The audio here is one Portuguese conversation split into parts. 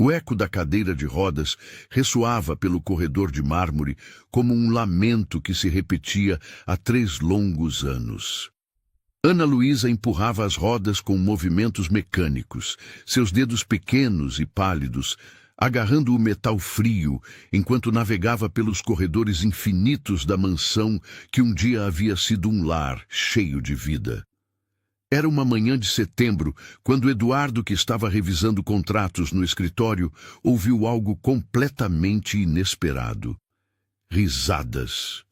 O eco da cadeira de rodas ressoava pelo corredor de mármore como um lamento que se repetia há 3 longos anos. Ana Luísa empurrava as rodas com movimentos mecânicos, seus dedos pequenos e pálidos, agarrando o metal frio, enquanto navegava pelos corredores infinitos da mansão que um dia havia sido um lar cheio de vida. Era uma manhã de setembro, quando Eduardo, que estava revisando contratos no escritório, ouviu algo completamente inesperado. Risadas.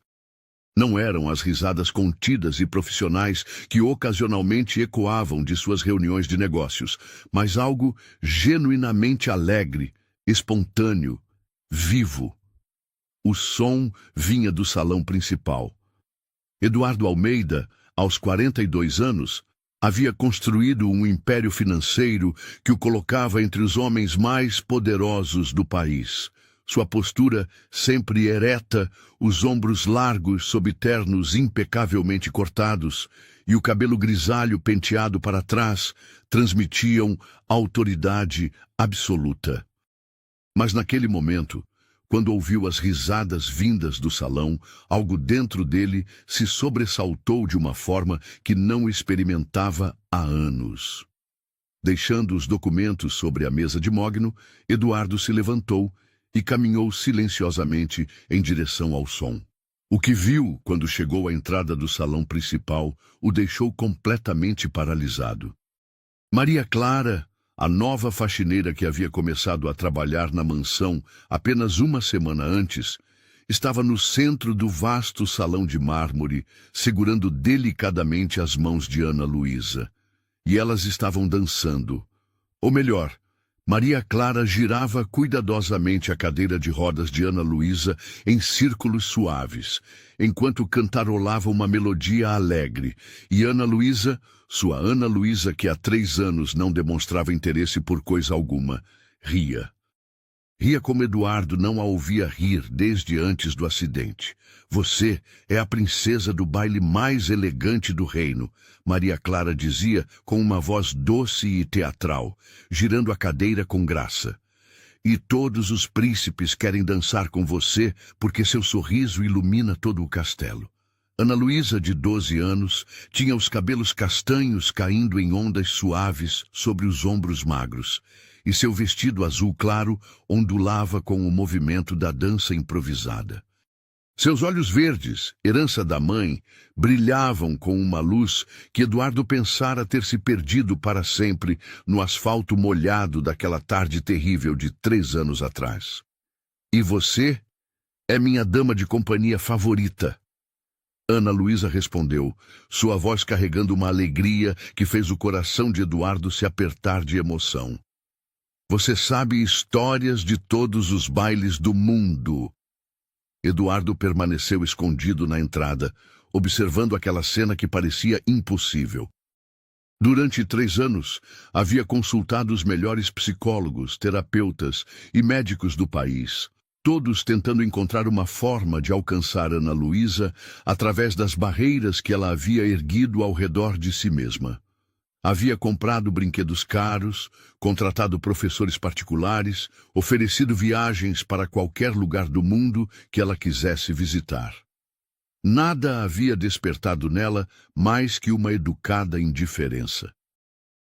Não eram as risadas contidas e profissionais que ocasionalmente ecoavam de suas reuniões de negócios, mas algo genuinamente alegre, espontâneo, vivo. O som vinha do salão principal. Eduardo Almeida, aos 42 anos, havia construído um império financeiro que o colocava entre os homens mais poderosos do país. Sua postura sempre ereta, os ombros largos sob ternos impecavelmente cortados e o cabelo grisalho penteado para trás transmitiam autoridade absoluta. Mas naquele momento, quando ouviu as risadas vindas do salão, algo dentro dele se sobressaltou de uma forma que não experimentava há anos. Deixando os documentos sobre a mesa de mogno, Eduardo se levantou e caminhou silenciosamente em direção ao som. O que viu quando chegou à entrada do salão principal o deixou completamente paralisado. Maria Clara, a nova faxineira que havia começado a trabalhar na mansão apenas uma semana antes, estava no centro do vasto salão de mármore, segurando delicadamente as mãos de Ana Luísa. E elas estavam dançando. Ou melhor, Maria Clara girava cuidadosamente a cadeira de rodas de Ana Luísa em círculos suaves, enquanto cantarolava uma melodia alegre, e Ana Luísa, sua Ana Luísa que há 3 anos não demonstrava interesse por coisa alguma, ria. Ria como Eduardo não a ouvia rir desde antes do acidente. Você é a princesa do baile mais elegante do reino, Maria Clara dizia com uma voz doce e teatral, girando a cadeira com graça. E todos os príncipes querem dançar com você porque seu sorriso ilumina todo o castelo. Ana Luísa, de 12 anos, tinha os cabelos castanhos caindo em ondas suaves sobre os ombros magros, e seu vestido azul claro ondulava com o movimento da dança improvisada. Seus olhos verdes, herança da mãe, brilhavam com uma luz que Eduardo pensara ter se perdido para sempre no asfalto molhado daquela tarde terrível de 3 anos atrás. E você é minha dama de companhia favorita. Ana Luísa respondeu, sua voz carregando uma alegria que fez o coração de Eduardo se apertar de emoção. Você sabe histórias de todos os bailes do mundo. Eduardo permaneceu escondido na entrada, observando aquela cena que parecia impossível. Durante 3 anos, havia consultado os melhores psicólogos, terapeutas e médicos do país, todos tentando encontrar uma forma de alcançar Ana Luísa através das barreiras que ela havia erguido ao redor de si mesma. Havia comprado brinquedos caros, contratado professores particulares, oferecido viagens para qualquer lugar do mundo que ela quisesse visitar. Nada havia despertado nela mais que uma educada indiferença.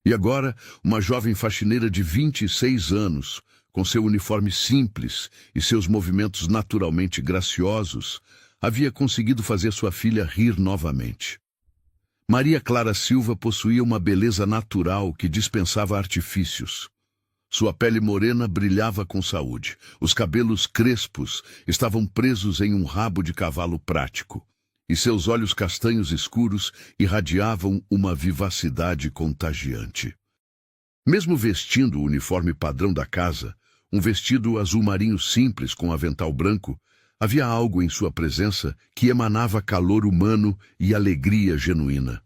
E agora, uma jovem faxineira de 26 anos, com seu uniforme simples e seus movimentos naturalmente graciosos, havia conseguido fazer sua filha rir novamente. Maria Clara Silva possuía uma beleza natural que dispensava artifícios. Sua pele morena brilhava com saúde. Os cabelos crespos estavam presos em um rabo de cavalo prático, e seus olhos castanhos escuros irradiavam uma vivacidade contagiante. Mesmo vestindo o uniforme padrão da casa, um vestido azul marinho simples com avental branco, havia algo em sua presença que emanava calor humano e alegria genuína.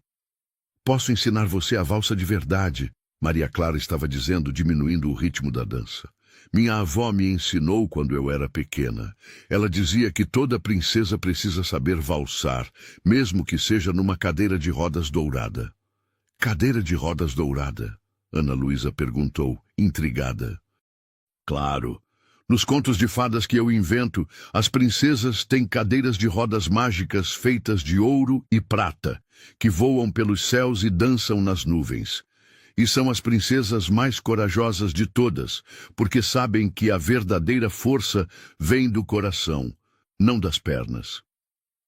Posso ensinar você a valsa de verdade, Maria Clara estava dizendo, diminuindo o ritmo da dança. Minha avó me ensinou quando eu era pequena. Ela dizia que toda princesa precisa saber valsar, mesmo que seja numa cadeira de rodas dourada. Cadeira de rodas dourada? Ana Luísa perguntou, intrigada. Claro. Nos contos de fadas que eu invento, as princesas têm cadeiras de rodas mágicas feitas de ouro e prata, que voam pelos céus e dançam nas nuvens. E são as princesas mais corajosas de todas, porque sabem que a verdadeira força vem do coração, não das pernas.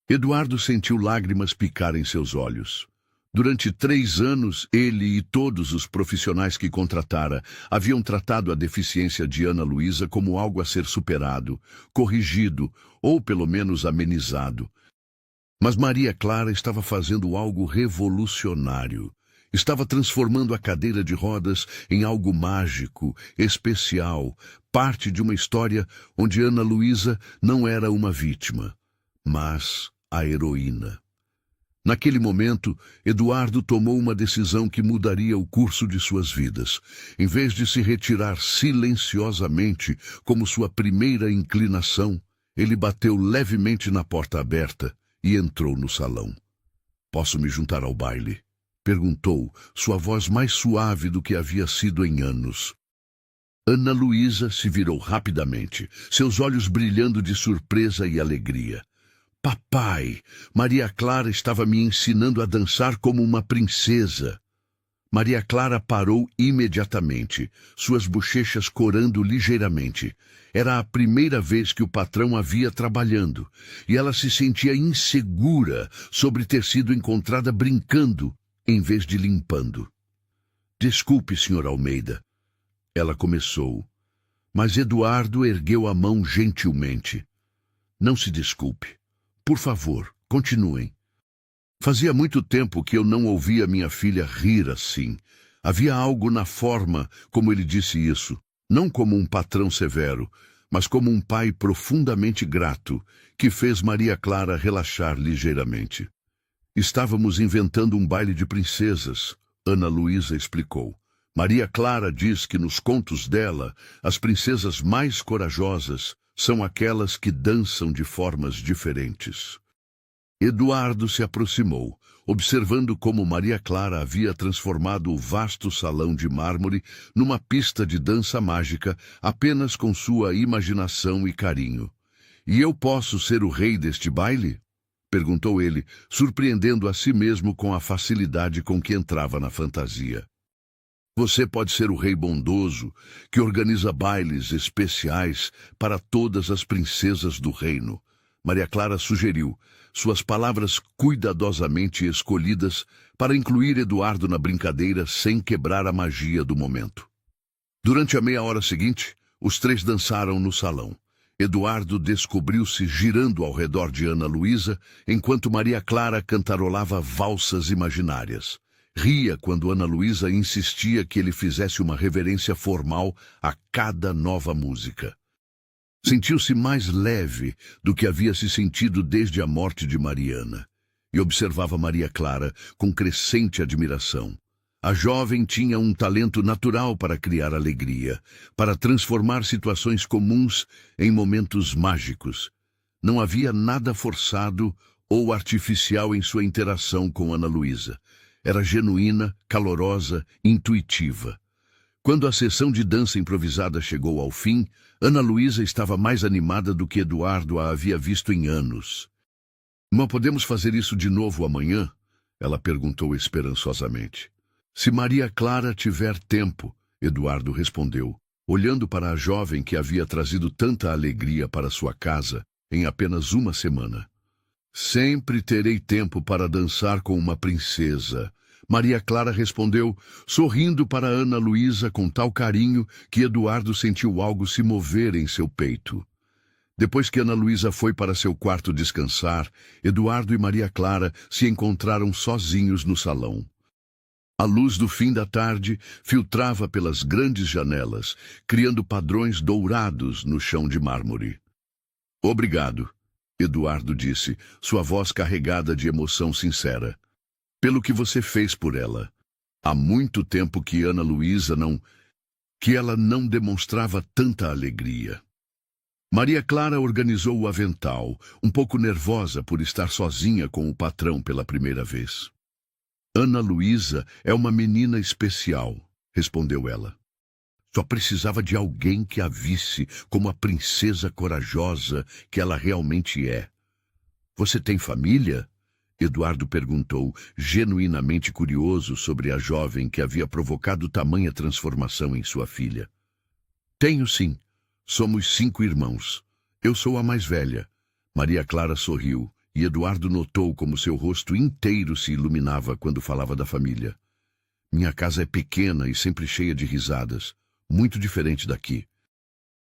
Eduardo sentiu lágrimas picar em seus olhos. Durante 3 anos, ele e todos os profissionais que contratara haviam tratado a deficiência de Ana Luísa como algo a ser superado, corrigido ou pelo menos amenizado. Mas Maria Clara estava fazendo algo revolucionário. Estava transformando a cadeira de rodas em algo mágico, especial, parte de uma história onde Ana Luísa não era uma vítima, mas a heroína. Naquele momento, Eduardo tomou uma decisão que mudaria o curso de suas vidas. Em vez de se retirar silenciosamente, como sua primeira inclinação, ele bateu levemente na porta aberta e entrou no salão. "Posso me juntar ao baile?" perguntou, sua voz mais suave do que havia sido em anos. Ana Luísa se virou rapidamente, seus olhos brilhando de surpresa e alegria. "Papai, Maria Clara estava me ensinando a dançar como uma princesa." Maria Clara parou imediatamente, suas bochechas corando ligeiramente. Era a primeira vez que o patrão a via trabalhando, e ela se sentia insegura sobre ter sido encontrada brincando, em vez de limpando. "Desculpe, Sr. Almeida." Ela começou, mas Eduardo ergueu a mão gentilmente. "Não se desculpe. Por favor, continuem." Fazia muito tempo que eu não ouvia minha filha rir assim. Havia algo na forma como ele disse isso, não como um patrão severo, mas como um pai profundamente grato, que fez Maria Clara relaxar ligeiramente. "Estávamos inventando um baile de princesas", Ana Luísa explicou. "Maria Clara diz que nos contos dela, as princesas mais corajosas são aquelas que dançam de formas diferentes." Eduardo se aproximou, observando como Maria Clara havia transformado o vasto salão de mármore numa pista de dança mágica apenas com sua imaginação e carinho. "E eu posso ser o rei deste baile?" perguntou ele, surpreendendo a si mesmo com a facilidade com que entrava na fantasia. "Você pode ser o rei bondoso, que organiza bailes especiais para todas as princesas do reino", Maria Clara sugeriu, suas palavras cuidadosamente escolhidas para incluir Eduardo na brincadeira sem quebrar a magia do momento. Durante a meia hora seguinte, os 3 dançaram no salão. Eduardo descobriu-se girando ao redor de Ana Luísa, enquanto Maria Clara cantarolava valsas imaginárias. Ria quando Ana Luísa insistia que ele fizesse uma reverência formal a cada nova música. Sentiu-se mais leve do que havia se sentido desde a morte de Mariana, e observava Maria Clara com crescente admiração. A jovem tinha um talento natural para criar alegria, para transformar situações comuns em momentos mágicos. Não havia nada forçado ou artificial em sua interação com Ana Luísa. Era genuína, calorosa, intuitiva. Quando a sessão de dança improvisada chegou ao fim, Ana Luísa estava mais animada do que Eduardo a havia visto em anos. "Não podemos fazer isso de novo amanhã?" ela perguntou esperançosamente. "Se Maria Clara tiver tempo", Eduardo respondeu, olhando para a jovem que havia trazido tanta alegria para sua casa em apenas uma semana. "Sempre terei tempo para dançar com uma princesa", Maria Clara respondeu, sorrindo para Ana Luísa com tal carinho que Eduardo sentiu algo se mover em seu peito. Depois que Ana Luísa foi para seu quarto descansar, Eduardo e Maria Clara se encontraram sozinhos no salão. A luz do fim da tarde filtrava pelas grandes janelas, criando padrões dourados no chão de mármore. "Obrigado", Eduardo disse, sua voz carregada de emoção sincera, "pelo que você fez por ela. Há muito tempo que Ana Luísa ela não demonstrava tanta alegria." Maria Clara organizou o avental, um pouco nervosa por estar sozinha com o patrão pela primeira vez. "Ana Luísa é uma menina especial", respondeu ela. Só precisava de alguém que a visse como a princesa corajosa que ela realmente é. Você tem família? Eduardo perguntou, genuinamente curioso sobre a jovem que havia provocado tamanha transformação em sua filha. Tenho sim. Somos 5 irmãos. Eu sou a mais velha. Maria Clara sorriu, e Eduardo notou como seu rosto inteiro se iluminava quando falava da família. Minha casa é pequena e sempre cheia de risadas, muito diferente daqui.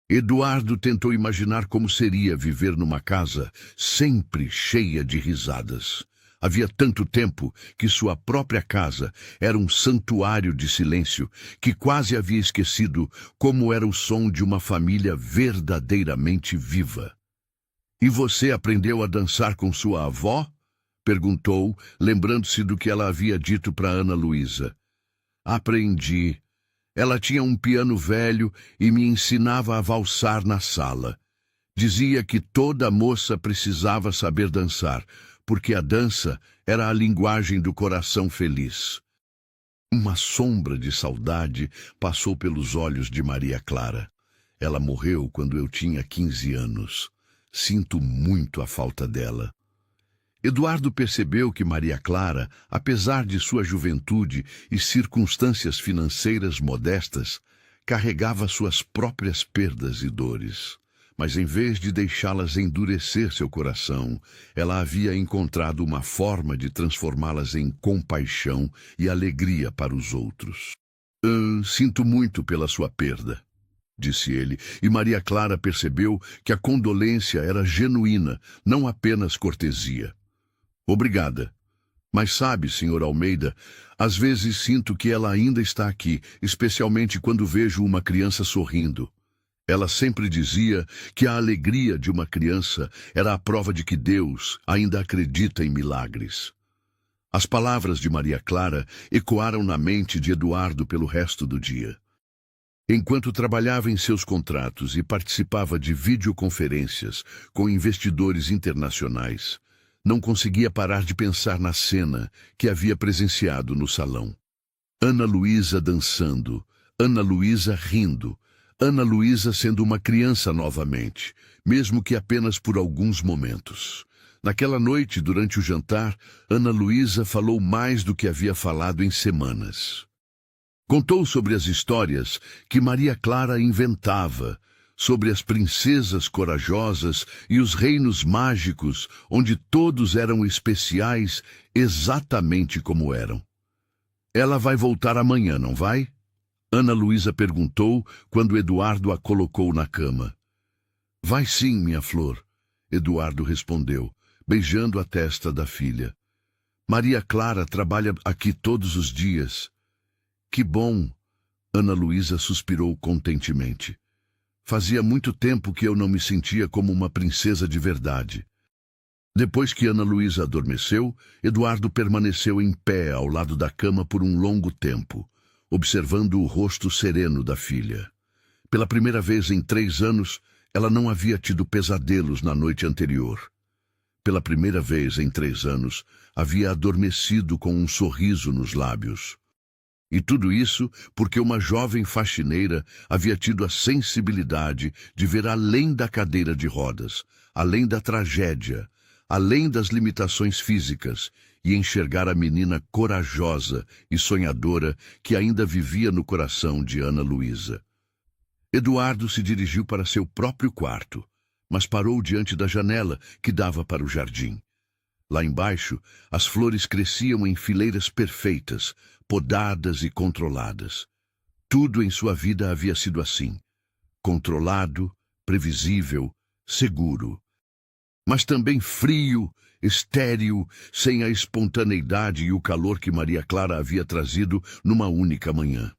Eduardo tentou imaginar como seria viver numa casa sempre cheia de risadas. Havia tanto tempo que sua própria casa era um santuário de silêncio que quase havia esquecido como era o som de uma família verdadeiramente viva. E você aprendeu a dançar com sua avó? Perguntou, lembrando-se do que ela havia dito para Ana Luísa. Aprendi. Ela tinha um piano velho e me ensinava a valsar na sala. Dizia que toda moça precisava saber dançar, porque a dança era a linguagem do coração feliz. Uma sombra de saudade passou pelos olhos de Maria Clara. Ela morreu quando eu tinha 15 anos. Sinto muito a falta dela. Eduardo percebeu que Maria Clara, apesar de sua juventude e circunstâncias financeiras modestas, carregava suas próprias perdas e dores. Mas em vez de deixá-las endurecer seu coração, ela havia encontrado uma forma de transformá-las em compaixão e alegria para os outros. Sinto muito pela sua perda, disse ele, e Maria Clara percebeu que a condolência era genuína, não apenas cortesia. Obrigada. Mas sabe, Sr. Almeida, às vezes sinto que ela ainda está aqui, especialmente quando vejo uma criança sorrindo. Ela sempre dizia que a alegria de uma criança era a prova de que Deus ainda acredita em milagres. As palavras de Maria Clara ecoaram na mente de Eduardo pelo resto do dia. Enquanto trabalhava em seus contratos e participava de videoconferências com investidores internacionais, não conseguia parar de pensar na cena que havia presenciado no salão. Ana Luísa dançando, Ana Luísa rindo, Ana Luísa sendo uma criança novamente, mesmo que apenas por alguns momentos. Naquela noite, durante o jantar, Ana Luísa falou mais do que havia falado em semanas. Contou sobre as histórias que Maria Clara inventava, sobre as princesas corajosas e os reinos mágicos, onde todos eram especiais exatamente como eram. Ela vai voltar amanhã, não vai? Ana Luísa perguntou quando Eduardo a colocou na cama. Vai sim, minha flor, Eduardo respondeu, beijando a testa da filha. Maria Clara trabalha aqui todos os dias. Que bom, Ana Luísa suspirou contentemente. Fazia muito tempo que eu não me sentia como uma princesa de verdade. Depois que Ana Luísa adormeceu, Eduardo permaneceu em pé ao lado da cama por um longo tempo, observando o rosto sereno da filha. Pela primeira vez em 3 anos, ela não havia tido pesadelos na noite anterior. Pela primeira vez em 3 anos, havia adormecido com um sorriso nos lábios. E tudo isso porque uma jovem faxineira havia tido a sensibilidade de ver além da cadeira de rodas, além da tragédia, além das limitações físicas, e enxergar a menina corajosa e sonhadora que ainda vivia no coração de Ana Luísa. Eduardo se dirigiu para seu próprio quarto, mas parou diante da janela que dava para o jardim. Lá embaixo, as flores cresciam em fileiras perfeitas, podadas e controladas. Tudo em sua vida havia sido assim, controlado, previsível, seguro. Mas também frio, estéril, sem a espontaneidade e o calor que Maria Clara havia trazido numa única manhã.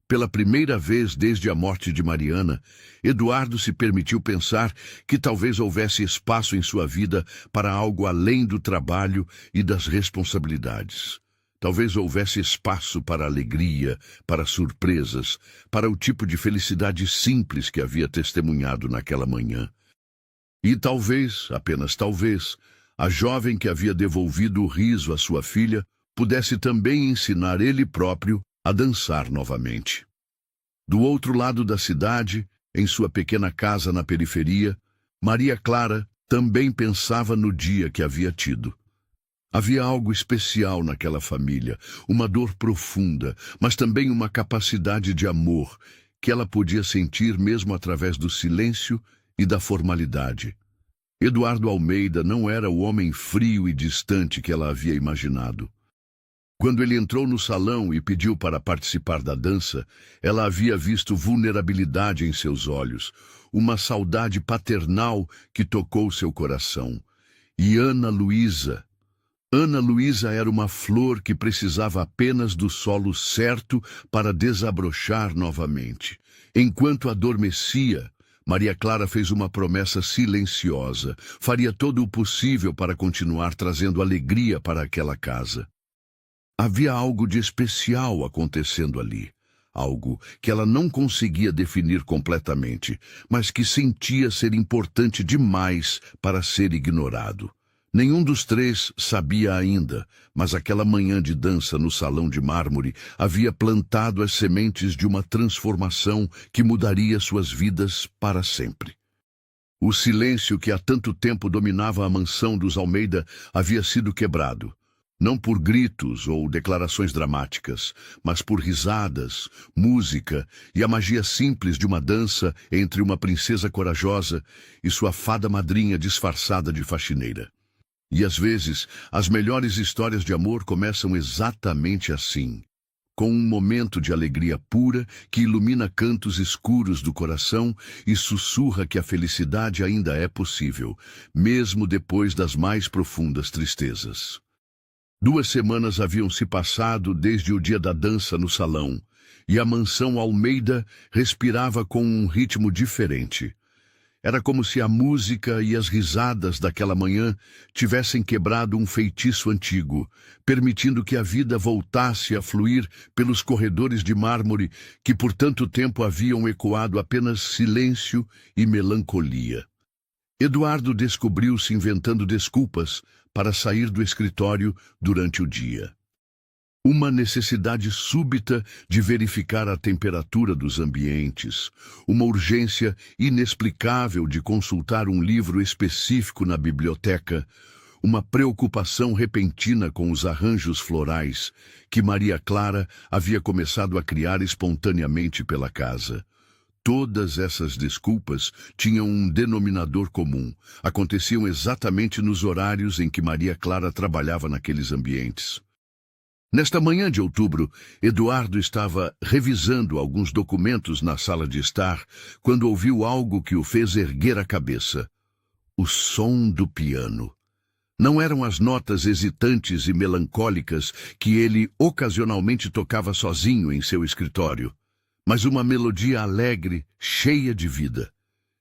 Pela primeira vez desde a morte de Mariana, Eduardo se permitiu pensar que talvez houvesse espaço em sua vida para algo além do trabalho e das responsabilidades. Talvez houvesse espaço para alegria, para surpresas, para o tipo de felicidade simples que havia testemunhado naquela manhã. E talvez, apenas talvez, a jovem que havia devolvido o riso à sua filha pudesse também ensinar ele próprio a dançar novamente. Do outro lado da cidade, em sua pequena casa na periferia, Maria Clara também pensava no dia que havia tido. Havia algo especial naquela família, uma dor profunda, mas também uma capacidade de amor que ela podia sentir mesmo através do silêncio e da formalidade. Eduardo Almeida não era o homem frio e distante que ela havia imaginado. Quando ele entrou no salão e pediu para participar da dança, ela havia visto vulnerabilidade em seus olhos, uma saudade paternal que tocou seu coração. E Ana Luísa era uma flor que precisava apenas do solo certo para desabrochar novamente. Enquanto adormecia, Maria Clara fez uma promessa silenciosa. Faria todo o possível para continuar trazendo alegria para aquela casa. Havia algo de especial acontecendo ali. Algo que ela não conseguia definir completamente, mas que sentia ser importante demais para ser ignorado. Nenhum dos três sabia ainda, mas aquela manhã de dança no salão de mármore havia plantado as sementes de uma transformação que mudaria suas vidas para sempre. O silêncio que há tanto tempo dominava a mansão dos Almeida havia sido quebrado. Não por gritos ou declarações dramáticas, mas por risadas, música e a magia simples de uma dança entre uma princesa corajosa e sua fada madrinha disfarçada de faxineira. E às vezes, as melhores histórias de amor começam exatamente assim, com um momento de alegria pura que ilumina cantos escuros do coração e sussurra que a felicidade ainda é possível, mesmo depois das mais profundas tristezas. 2 semanas haviam se passado desde o dia da dança no salão, e a mansão Almeida respirava com um ritmo diferente. Era como se a música e as risadas daquela manhã tivessem quebrado um feitiço antigo, permitindo que a vida voltasse a fluir pelos corredores de mármore que por tanto tempo haviam ecoado apenas silêncio e melancolia. Eduardo descobriu-se inventando desculpas para sair do escritório durante o dia. Uma necessidade súbita de verificar a temperatura dos ambientes, uma urgência inexplicável de consultar um livro específico na biblioteca, uma preocupação repentina com os arranjos florais que Maria Clara havia começado a criar espontaneamente pela casa. Todas essas desculpas tinham um denominador comum. Aconteciam exatamente nos horários em que Maria Clara trabalhava naqueles ambientes. Nesta manhã de outubro, Eduardo estava revisando alguns documentos na sala de estar quando ouviu algo que o fez erguer a cabeça. O som do piano. Não eram as notas hesitantes e melancólicas que ele ocasionalmente tocava sozinho em seu escritório, mas uma melodia alegre, cheia de vida.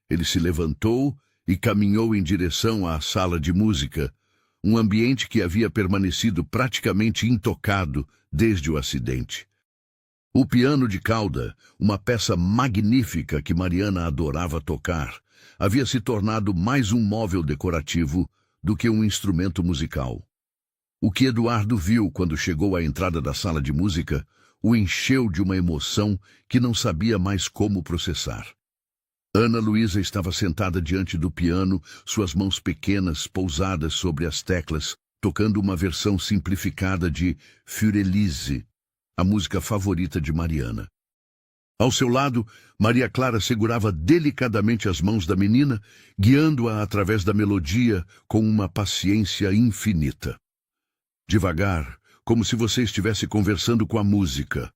Ele se levantou e caminhou em direção à sala de música, um ambiente que havia permanecido praticamente intocado desde o acidente. O piano de cauda, uma peça magnífica que Mariana adorava tocar, havia se tornado mais um móvel decorativo do que um instrumento musical. O que Eduardo viu quando chegou à entrada da sala de música o encheu de uma emoção que não sabia mais como processar. Ana Luísa estava sentada diante do piano, suas mãos pequenas pousadas sobre as teclas, tocando uma versão simplificada de Für Elise, a música favorita de Mariana. Ao seu lado, Maria Clara segurava delicadamente as mãos da menina, guiando-a através da melodia com uma paciência infinita. Devagar, como se você estivesse conversando com a música,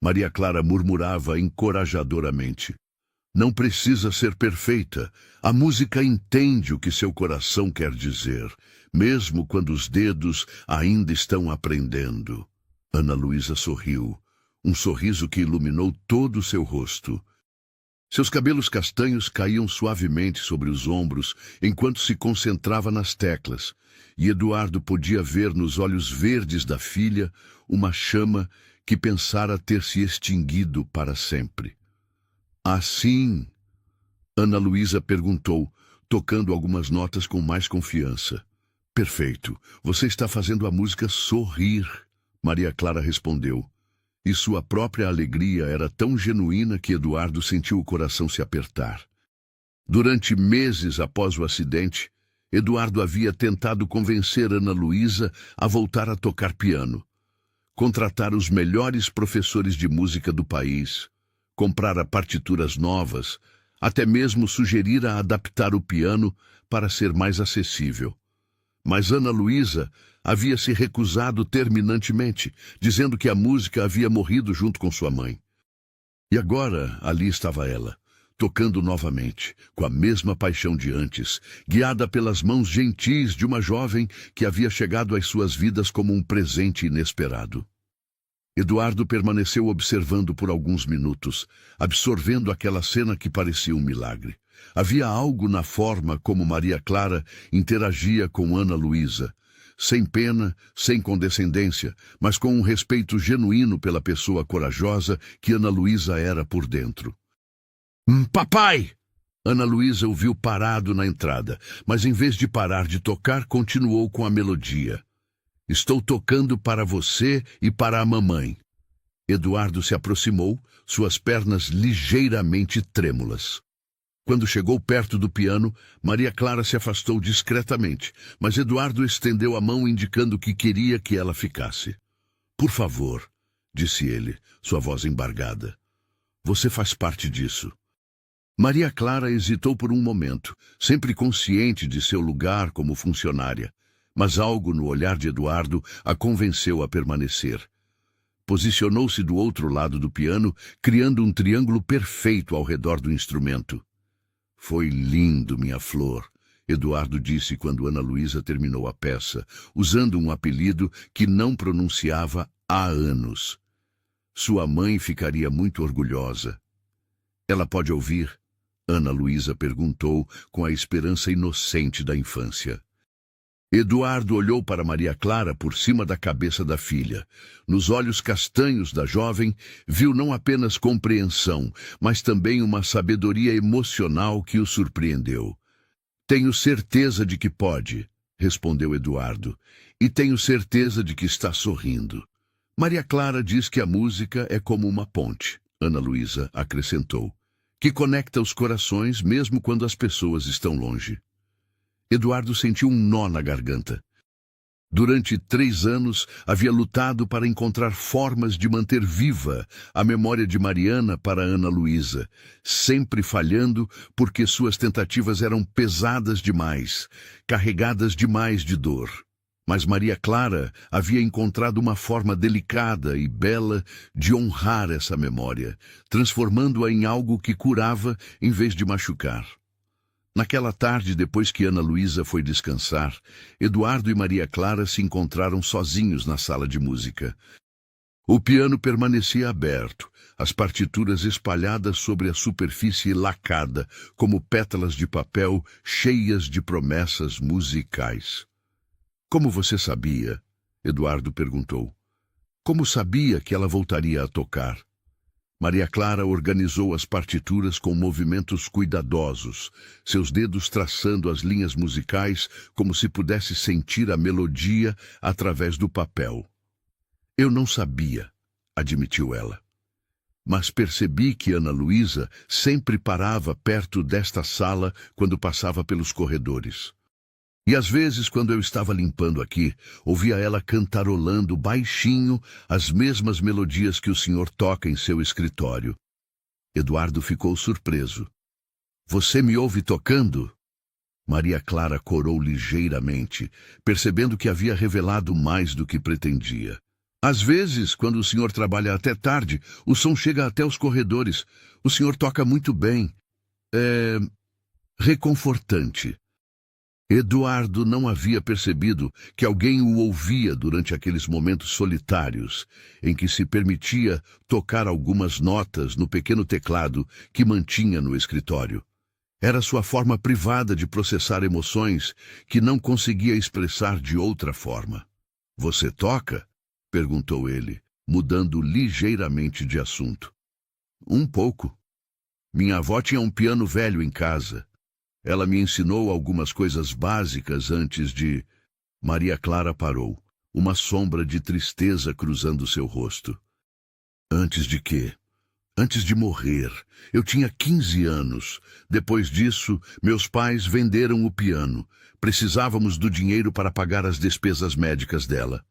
Maria Clara murmurava encorajadoramente. Não precisa ser perfeita. A música entende o que seu coração quer dizer, mesmo quando os dedos ainda estão aprendendo. Ana Luísa sorriu, um sorriso que iluminou todo o seu rosto. Seus cabelos castanhos caíam suavemente sobre os ombros enquanto se concentrava nas teclas, e Eduardo podia ver nos olhos verdes da filha uma chama que pensara ter se extinguido para sempre. Assim, Ana Luísa perguntou, tocando algumas notas com mais confiança. Perfeito, você está fazendo a música sorrir, Maria Clara respondeu. E sua própria alegria era tão genuína que Eduardo sentiu o coração se apertar. Durante meses após o acidente, Eduardo havia tentado convencer Ana Luísa a voltar a tocar piano, contratar os melhores professores de música do país, comprar partituras novas, até mesmo sugerir a adaptar o piano para ser mais acessível. Mas Ana Luísa havia se recusado terminantemente, dizendo que a música havia morrido junto com sua mãe. E agora ali estava ela, tocando novamente, com a mesma paixão de antes, guiada pelas mãos gentis de uma jovem que havia chegado às suas vidas como um presente inesperado. Eduardo permaneceu observando por alguns minutos, absorvendo aquela cena que parecia um milagre. Havia algo na forma como Maria Clara interagia com Ana Luísa, sem pena, sem condescendência, mas com um respeito genuíno pela pessoa corajosa que Ana Luísa era por dentro. Papai! Ana Luísa o viu parado na entrada, mas em vez de parar de tocar, continuou com a melodia. Estou tocando para você e para a mamãe. Eduardo se aproximou, suas pernas ligeiramente trêmulas. Quando chegou perto do piano, Maria Clara se afastou discretamente, mas Eduardo estendeu a mão indicando que queria que ela ficasse. Por favor, disse ele, sua voz embargada. Você faz parte disso. Maria Clara hesitou por um momento, sempre consciente de seu lugar como funcionária, mas algo no olhar de Eduardo a convenceu a permanecer. Posicionou-se do outro lado do piano, criando um triângulo perfeito ao redor do instrumento. Foi lindo, minha flor, Eduardo disse quando Ana Luísa terminou a peça, usando um apelido que não pronunciava há anos. Sua mãe ficaria muito orgulhosa. Ela pode ouvir? Ana Luísa perguntou com a esperança inocente da infância. Eduardo olhou para Maria Clara por cima da cabeça da filha. Nos olhos castanhos da jovem, viu não apenas compreensão, mas também uma sabedoria emocional que o surpreendeu. Tenho certeza de que pode, respondeu Eduardo, e tenho certeza de que está sorrindo. Maria Clara diz que a música é como uma ponte, Ana Luísa acrescentou, que conecta os corações mesmo quando as pessoas estão longe. Eduardo sentiu um nó na garganta. Durante 3 anos, havia lutado para encontrar formas de manter viva a memória de Mariana para Ana Luísa, sempre falhando porque suas tentativas eram pesadas demais, carregadas demais de dor. Mas Maria Clara havia encontrado uma forma delicada e bela de honrar essa memória, transformando-a em algo que curava em vez de machucar. Naquela tarde, depois que Ana Luísa foi descansar, Eduardo e Maria Clara se encontraram sozinhos na sala de música. O piano permanecia aberto, as partituras espalhadas sobre a superfície lacada, como pétalas de papel cheias de promessas musicais. Como você sabia? Eduardo perguntou. Como sabia que ela voltaria a tocar? Maria Clara organizou as partituras com movimentos cuidadosos, seus dedos traçando as linhas musicais como se pudesse sentir a melodia através do papel. Eu não sabia, admitiu ela. Mas percebi que Ana Luísa sempre parava perto desta sala quando passava pelos corredores. E às vezes, quando eu estava limpando aqui, ouvia ela cantarolando baixinho as mesmas melodias que o senhor toca em seu escritório. Eduardo ficou surpreso. Você me ouve tocando? Maria Clara corou ligeiramente, percebendo que havia revelado mais do que pretendia. Às vezes, quando o senhor trabalha até tarde, o som chega até os corredores. O senhor toca muito bem. É reconfortante. Eduardo não havia percebido que alguém o ouvia durante aqueles momentos solitários, em que se permitia tocar algumas notas no pequeno teclado que mantinha no escritório. Era sua forma privada de processar emoções que não conseguia expressar de outra forma. Você toca? Perguntou ele, mudando ligeiramente de assunto. Um pouco. Minha avó tinha um piano velho em casa. Ela me ensinou algumas coisas básicas antes de... Maria Clara parou, uma sombra de tristeza cruzando seu rosto. Antes de quê? Antes de morrer. Eu tinha 15 anos. Depois disso, meus pais venderam o piano. Precisávamos do dinheiro para pagar as despesas médicas dela.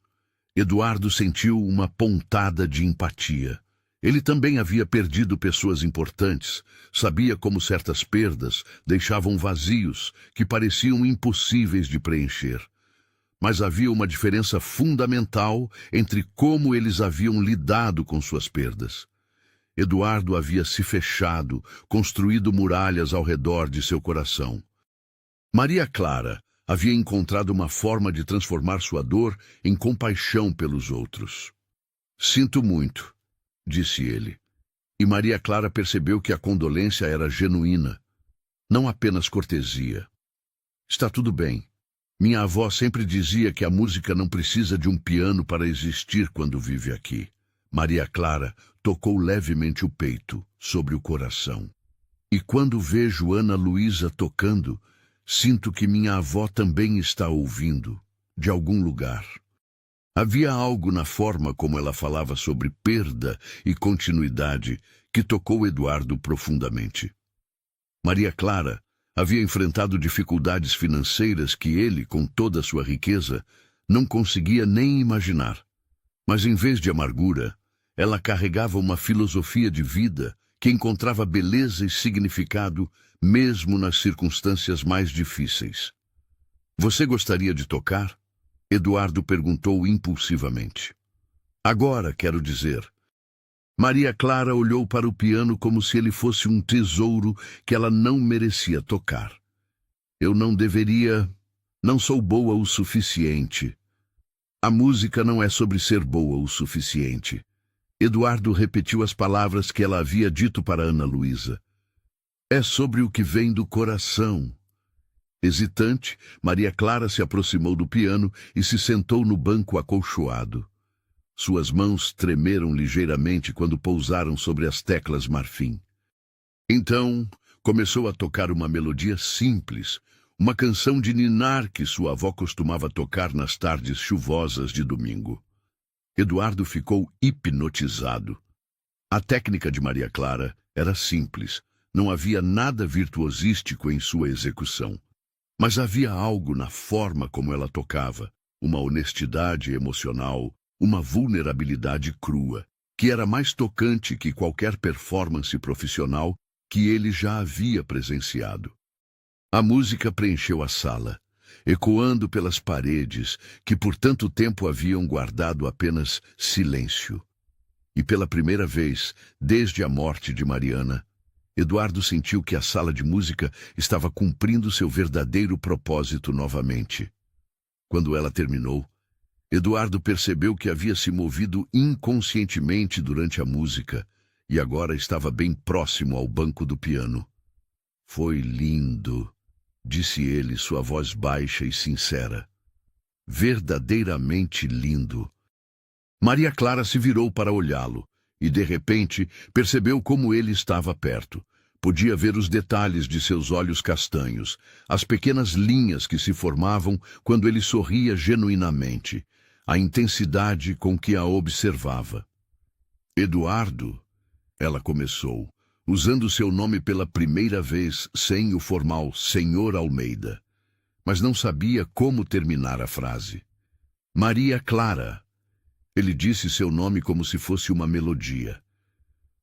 Eduardo sentiu uma pontada de empatia. Ele também havia perdido pessoas importantes. Sabia como certas perdas deixavam vazios que pareciam impossíveis de preencher. Mas havia uma diferença fundamental entre como eles haviam lidado com suas perdas. Eduardo havia se fechado, construído muralhas ao redor de seu coração. Maria Clara havia encontrado uma forma de transformar sua dor em compaixão pelos outros. Sinto muito, disse ele. E Maria Clara percebeu que a condolência era genuína, não apenas cortesia. Está tudo bem. Minha avó sempre dizia que a música não precisa de um piano para existir quando vive aqui. Maria Clara tocou levemente o peito, sobre o coração. E quando vejo Ana Luísa tocando, sinto que minha avó também está ouvindo, de algum lugar. Havia algo na forma como ela falava sobre perda e continuidade que tocou Eduardo profundamente. Maria Clara havia enfrentado dificuldades financeiras que ele, com toda a sua riqueza, não conseguia nem imaginar. Mas em vez de amargura, ela carregava uma filosofia de vida que encontrava beleza e significado mesmo nas circunstâncias mais difíceis. Você gostaria de tocar? Eduardo perguntou impulsivamente. Agora, quero dizer. Maria Clara olhou para o piano como se ele fosse um tesouro que ela não merecia tocar. Eu não deveria... Não sou boa o suficiente. A música não é sobre ser boa o suficiente. Eduardo repetiu as palavras que ela havia dito para Ana Luísa. É sobre o que vem do coração. Hesitante, Maria Clara se aproximou do piano e se sentou no banco acolchoado. Suas mãos tremeram ligeiramente quando pousaram sobre as teclas marfim. Então, começou a tocar uma melodia simples, uma canção de ninar que sua avó costumava tocar nas tardes chuvosas de domingo. Eduardo ficou hipnotizado. A técnica de Maria Clara era simples, não havia nada virtuosístico em sua execução. Mas havia algo na forma como ela tocava, uma honestidade emocional, uma vulnerabilidade crua, que era mais tocante que qualquer performance profissional que ele já havia presenciado. A música preencheu a sala, ecoando pelas paredes que por tanto tempo haviam guardado apenas silêncio. E pela primeira vez, desde a morte de Mariana, Eduardo sentiu que a sala de música estava cumprindo seu verdadeiro propósito novamente. Quando ela terminou, Eduardo percebeu que havia se movido inconscientemente durante a música e agora estava bem próximo ao banco do piano. Foi lindo, disse ele, sua voz baixa e sincera. Verdadeiramente lindo. Maria Clara se virou para olhá-lo e, de repente, percebeu como ele estava perto. Podia ver os detalhes de seus olhos castanhos, as pequenas linhas que se formavam quando ele sorria genuinamente, a intensidade com que a observava. Eduardo, ela começou, usando seu nome pela primeira vez sem o formal Senhor Almeida, mas não sabia como terminar a frase. Maria Clara. Ele disse seu nome como se fosse uma melodia.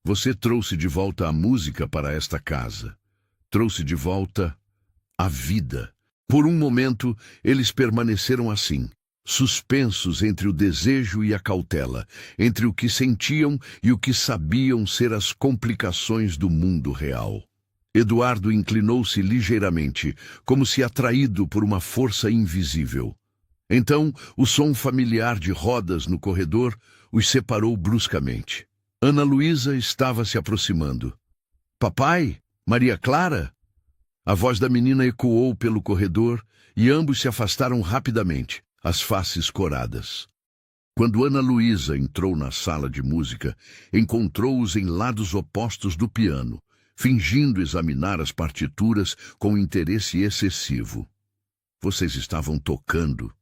Você trouxe de volta a música para esta casa. Trouxe de volta a vida. Por um momento, eles permaneceram assim, suspensos entre o desejo e a cautela, entre o que sentiam e o que sabiam ser as complicações do mundo real. Eduardo inclinou-se ligeiramente, como se atraído por uma força invisível. Então, o som familiar de rodas no corredor os separou bruscamente. Ana Luísa estava se aproximando. Papai? Maria Clara? A voz da menina ecoou pelo corredor e ambos se afastaram rapidamente, as faces coradas. Quando Ana Luísa entrou na sala de música, encontrou-os em lados opostos do piano, fingindo examinar as partituras com interesse excessivo. Vocês estavam tocando?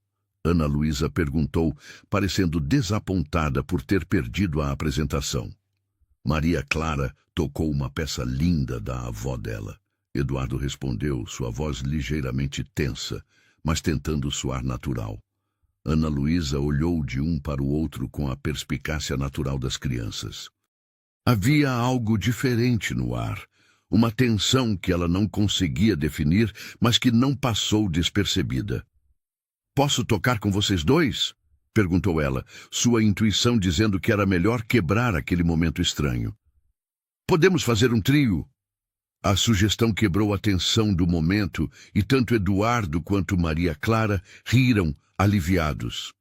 Ana Luísa perguntou, parecendo desapontada por ter perdido a apresentação. Maria Clara tocou uma peça linda da avó dela. Eduardo respondeu, sua voz ligeiramente tensa, mas tentando soar natural. Ana Luísa olhou de um para o outro com a perspicácia natural das crianças. Havia algo diferente no ar, uma tensão que ela não conseguia definir, mas que não passou despercebida. "Posso tocar com vocês dois?" perguntou ela, sua intuição dizendo que era melhor quebrar aquele momento estranho. "Podemos fazer um trio?" A sugestão quebrou a tensão do momento e tanto Eduardo quanto Maria Clara riram, aliviados.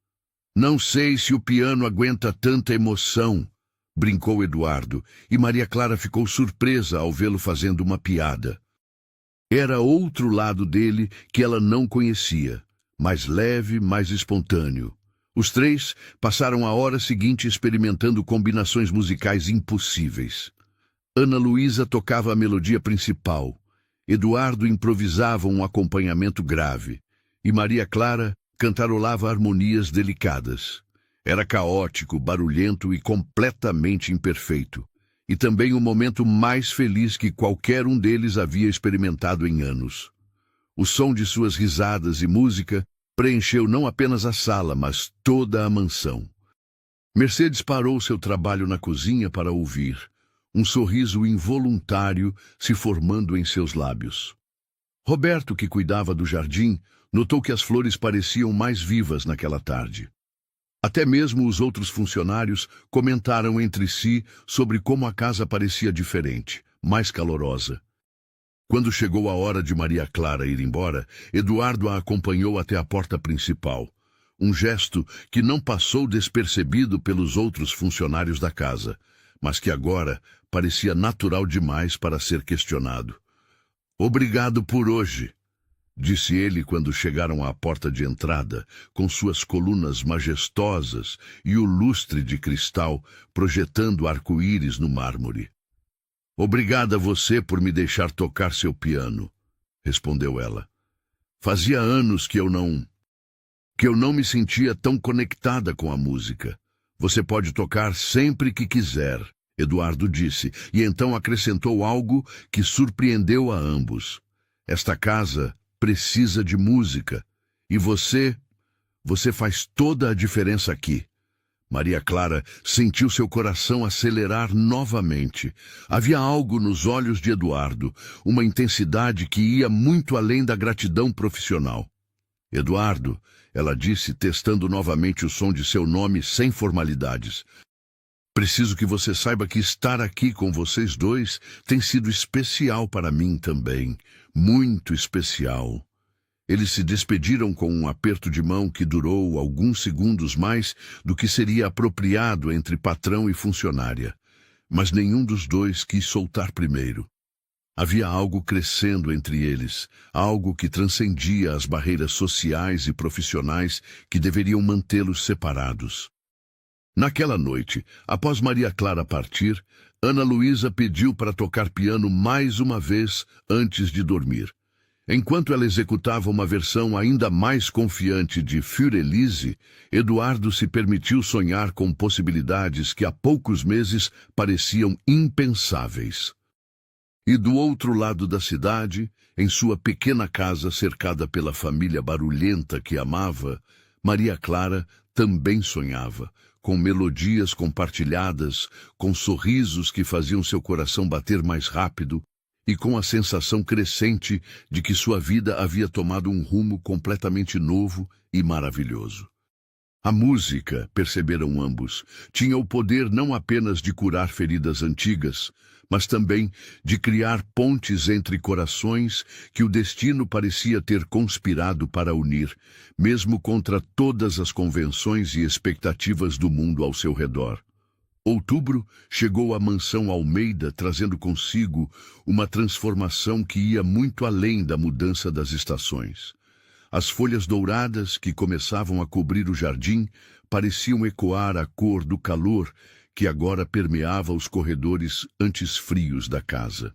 "Não sei se o piano aguenta tanta emoção", brincou Eduardo, e Maria Clara ficou surpresa ao vê-lo fazendo uma piada. Era outro lado dele que ela não conhecia, mais leve, mais espontâneo. Os três passaram a hora seguinte experimentando combinações musicais impossíveis. Ana Luísa tocava a melodia principal, Eduardo improvisava um acompanhamento grave, e Maria Clara cantarolava harmonias delicadas. Era caótico, barulhento e completamente imperfeito, e também o momento mais feliz que qualquer um deles havia experimentado em anos. O som de suas risadas e música preencheu não apenas a sala, mas toda a mansão. Mercedes parou seu trabalho na cozinha para ouvir, um sorriso involuntário se formando em seus lábios. Roberto, que cuidava do jardim, notou que as flores pareciam mais vivas naquela tarde. Até mesmo os outros funcionários comentaram entre si sobre como a casa parecia diferente, mais calorosa. Quando chegou a hora de Maria Clara ir embora, Eduardo a acompanhou até a porta principal, um gesto que não passou despercebido pelos outros funcionários da casa, mas que agora parecia natural demais para ser questionado. "Obrigado por hoje", disse ele quando chegaram à porta de entrada, com suas colunas majestosas e o lustre de cristal projetando arco-íris no mármore. "Obrigada a você por me deixar tocar seu piano", respondeu ela. "Fazia anos que eu não me sentia tão conectada com a música. Você pode tocar sempre que quiser", Eduardo disse, e então acrescentou algo que surpreendeu a ambos. "Esta casa precisa de música, e você faz toda a diferença aqui." Maria Clara sentiu seu coração acelerar novamente. Havia algo nos olhos de Eduardo, uma intensidade que ia muito além da gratidão profissional. "Eduardo", ela disse, testando novamente o som de seu nome sem formalidades, "preciso que você saiba que estar aqui com vocês dois tem sido especial para mim também, muito especial." Eles se despediram com um aperto de mão que durou alguns segundos mais do que seria apropriado entre patrão e funcionária. Mas nenhum dos dois quis soltar primeiro. Havia algo crescendo entre eles, algo que transcendia as barreiras sociais e profissionais que deveriam mantê-los separados. Naquela noite, após Maria Clara partir, Ana Luísa pediu para tocar piano mais uma vez antes de dormir. Enquanto ela executava uma versão ainda mais confiante de Für Elise, Eduardo se permitiu sonhar com possibilidades que há poucos meses pareciam impensáveis. E do outro lado da cidade, em sua pequena casa cercada pela família barulhenta que amava, Maria Clara também sonhava, com melodias compartilhadas, com sorrisos que faziam seu coração bater mais rápido, e com a sensação crescente de que sua vida havia tomado um rumo completamente novo e maravilhoso. A música, perceberam ambos, tinha o poder não apenas de curar feridas antigas, mas também de criar pontes entre corações que o destino parecia ter conspirado para unir, mesmo contra todas as convenções e expectativas do mundo ao seu redor. Outubro chegou à mansão Almeida trazendo consigo uma transformação que ia muito além da mudança das estações. As folhas douradas que começavam a cobrir o jardim pareciam ecoar a cor do calor que agora permeava os corredores antes frios da casa.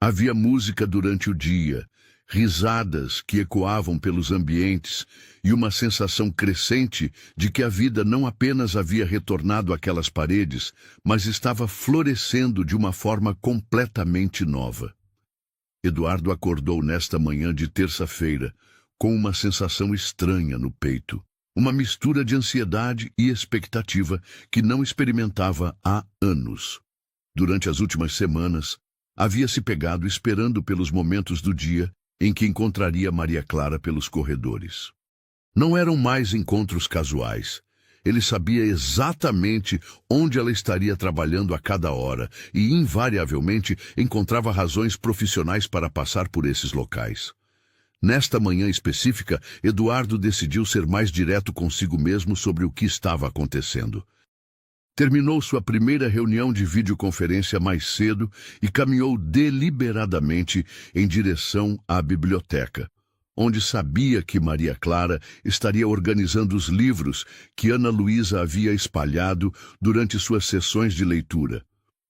Havia música durante o dia, risadas que ecoavam pelos ambientes e uma sensação crescente de que a vida não apenas havia retornado àquelas paredes, mas estava florescendo de uma forma completamente nova. Eduardo acordou nesta manhã de terça-feira com uma sensação estranha no peito, uma mistura de ansiedade e expectativa que não experimentava há anos. Durante as últimas semanas, havia se pegado esperando pelos momentos do dia em que encontraria Maria Clara pelos corredores. Não eram mais encontros casuais. Ele sabia exatamente onde ela estaria trabalhando a cada hora e, invariavelmente, encontrava razões profissionais para passar por esses locais. Nesta manhã específica, Eduardo decidiu ser mais direto consigo mesmo sobre o que estava acontecendo. Terminou sua primeira reunião de videoconferência mais cedo e caminhou deliberadamente em direção à biblioteca, onde sabia que Maria Clara estaria organizando os livros que Ana Luísa havia espalhado durante suas sessões de leitura.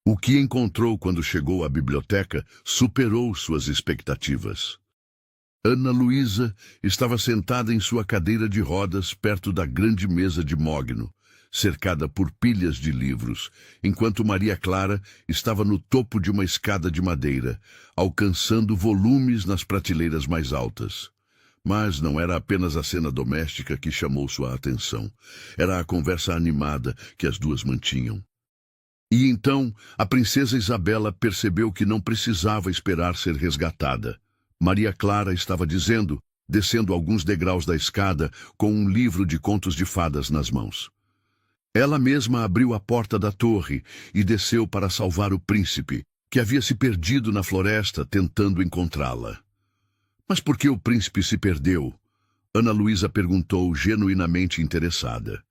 O que encontrou quando chegou à biblioteca superou suas expectativas. Ana Luísa estava sentada em sua cadeira de rodas perto da grande mesa de mogno, cercada por pilhas de livros, enquanto Maria Clara estava no topo de uma escada de madeira, alcançando volumes nas prateleiras mais altas. Mas não era apenas a cena doméstica que chamou sua atenção. Era a conversa animada que as duas mantinham. E então a princesa Isabela percebeu que não precisava esperar ser resgatada. Maria Clara estava dizendo, descendo alguns degraus da escada, com um livro de contos de fadas nas mãos. Ela mesma abriu a porta da torre e desceu para salvar o príncipe, que havia se perdido na floresta tentando encontrá-la. Mas por que o príncipe se perdeu? Ana Luísa perguntou, genuinamente interessada.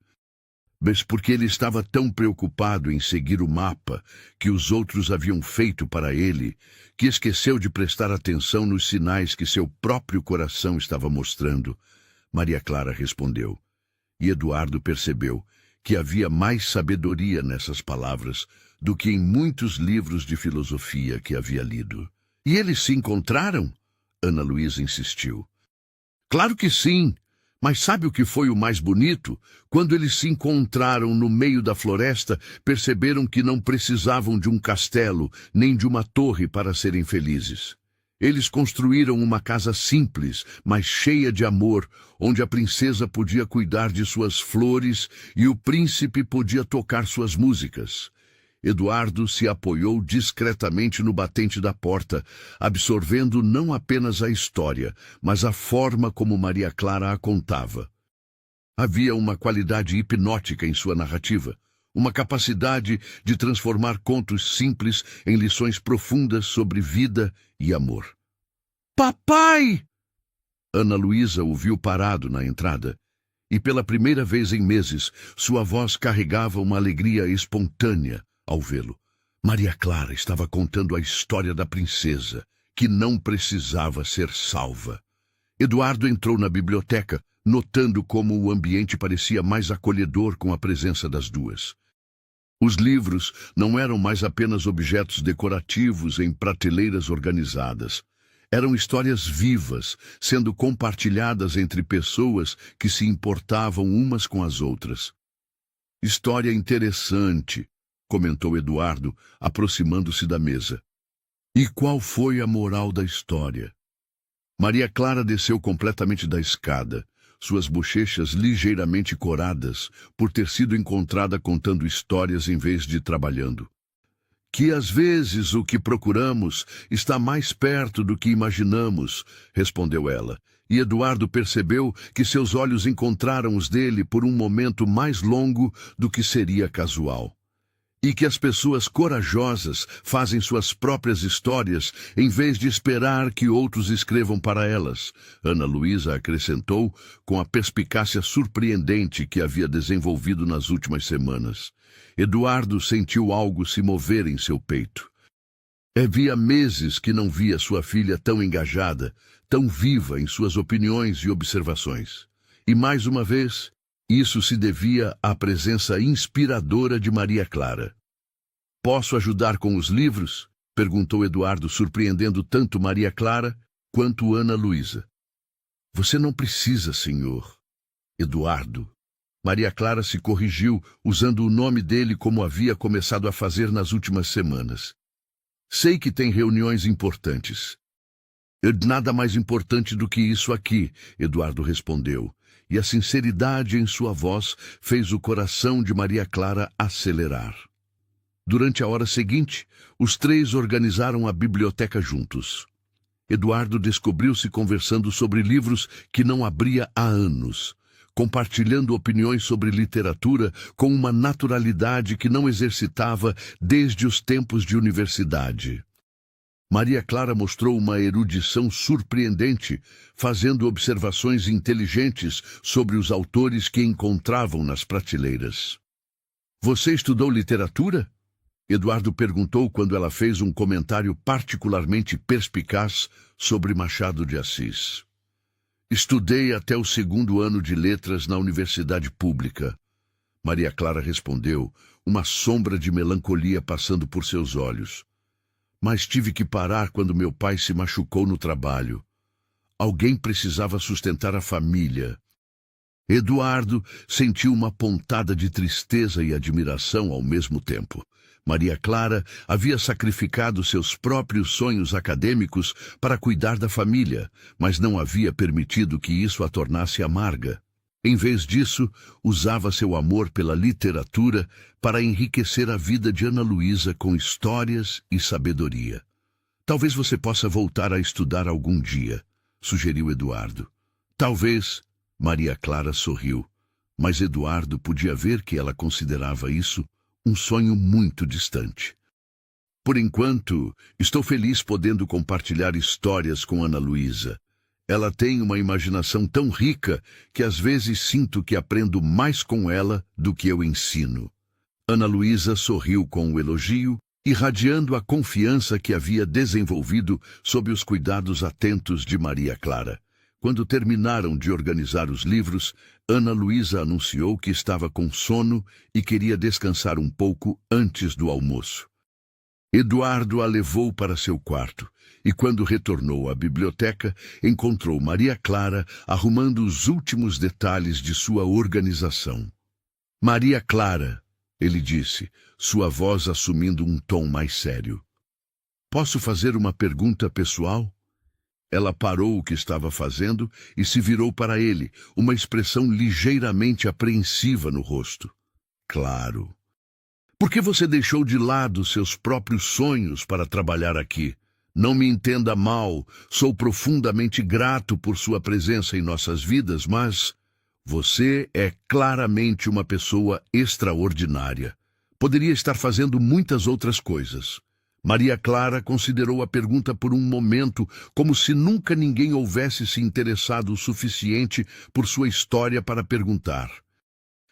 Mas porque ele estava tão preocupado em seguir o mapa que os outros haviam feito para ele, que esqueceu de prestar atenção nos sinais que seu próprio coração estava mostrando. Maria Clara respondeu. E Eduardo percebeu que havia mais sabedoria nessas palavras do que em muitos livros de filosofia que havia lido. E eles se encontraram? Ana Luísa insistiu. Claro que sim, mas sabe o que foi o mais bonito? Quando eles se encontraram no meio da floresta, perceberam que não precisavam de um castelo, nem de uma torre para serem felizes. Eles construíram uma casa simples, mas cheia de amor, onde a princesa podia cuidar de suas flores e o príncipe podia tocar suas músicas. Eduardo se apoiou discretamente no batente da porta, absorvendo não apenas a história, mas a forma como Maria Clara a contava. Havia uma qualidade hipnótica em sua narrativa, uma capacidade de transformar contos simples em lições profundas sobre vida e amor. Papai! Ana Luísa o viu parado na entrada, e pela primeira vez em meses, sua voz carregava uma alegria espontânea ao vê-lo. Maria Clara estava contando a história da princesa, que não precisava ser salva. Eduardo entrou na biblioteca, notando como o ambiente parecia mais acolhedor com a presença das duas. Os livros não eram mais apenas objetos decorativos em prateleiras organizadas. Eram histórias vivas, sendo compartilhadas entre pessoas que se importavam umas com as outras. História interessante, comentou Eduardo, aproximando-se da mesa. E qual foi a moral da história? Maria Clara desceu completamente da escada, suas bochechas ligeiramente coradas por ter sido encontrada contando histórias em vez de trabalhando. Que às vezes o que procuramos está mais perto do que imaginamos, respondeu ela, e Eduardo percebeu que seus olhos encontraram os dele por um momento mais longo do que seria casual. E que as pessoas corajosas fazem suas próprias histórias em vez de esperar que outros escrevam para elas, Ana Luísa acrescentou com a perspicácia surpreendente que havia desenvolvido nas últimas semanas. Eduardo sentiu algo se mover em seu peito. Havia meses que não via sua filha tão engajada, tão viva em suas opiniões e observações. E mais uma vez, isso se devia à presença inspiradora de Maria Clara. Posso ajudar com os livros? Perguntou Eduardo, surpreendendo tanto Maria Clara quanto Ana Luísa. Você não precisa, senhor. Eduardo. Maria Clara se corrigiu, usando o nome dele como havia começado a fazer nas últimas semanas. Sei que tem reuniões importantes. Nada mais importante do que isso aqui, Eduardo respondeu, e a sinceridade em sua voz fez o coração de Maria Clara acelerar. Durante a hora seguinte, os três organizaram a biblioteca juntos. Eduardo descobriu-se conversando sobre livros que não abria há anos, compartilhando opiniões sobre literatura com uma naturalidade que não exercitava desde os tempos de universidade. Maria Clara mostrou uma erudição surpreendente, fazendo observações inteligentes sobre os autores que encontravam nas prateleiras. Você estudou literatura? Eduardo perguntou quando ela fez um comentário particularmente perspicaz sobre Machado de Assis. Estudei até o 2º ano de letras na universidade pública. Maria Clara respondeu, uma sombra de melancolia passando por seus olhos. Mas tive que parar quando meu pai se machucou no trabalho. Alguém precisava sustentar a família. Eduardo sentiu uma pontada de tristeza e admiração ao mesmo tempo. Maria Clara havia sacrificado seus próprios sonhos acadêmicos para cuidar da família, mas não havia permitido que isso a tornasse amarga. Em vez disso, usava seu amor pela literatura para enriquecer a vida de Ana Luísa com histórias e sabedoria. Talvez você possa voltar a estudar algum dia, sugeriu Eduardo. Talvez, Maria Clara sorriu, mas Eduardo podia ver que ela considerava isso um sonho muito distante. Por enquanto, estou feliz podendo compartilhar histórias com Ana Luísa. Ela tem uma imaginação tão rica que às vezes sinto que aprendo mais com ela do que eu ensino. Ana Luísa sorriu com o elogio, irradiando a confiança que havia desenvolvido sob os cuidados atentos de Maria Clara. Quando terminaram de organizar os livros, Ana Luísa anunciou que estava com sono e queria descansar um pouco antes do almoço. Eduardo a levou para seu quarto e, quando retornou à biblioteca, encontrou Maria Clara arrumando os últimos detalhes de sua organização. Maria Clara, ele disse, sua voz assumindo um tom mais sério. Posso fazer uma pergunta pessoal? Ela parou o que estava fazendo e se virou para ele, uma expressão ligeiramente apreensiva no rosto. Claro. Por que você deixou de lado seus próprios sonhos para trabalhar aqui? Não me entenda mal, sou profundamente grato por sua presença em nossas vidas, mas você é claramente uma pessoa extraordinária. Poderia estar fazendo muitas outras coisas. Maria Clara considerou a pergunta por um momento, como se nunca ninguém houvesse se interessado o suficiente por sua história para perguntar.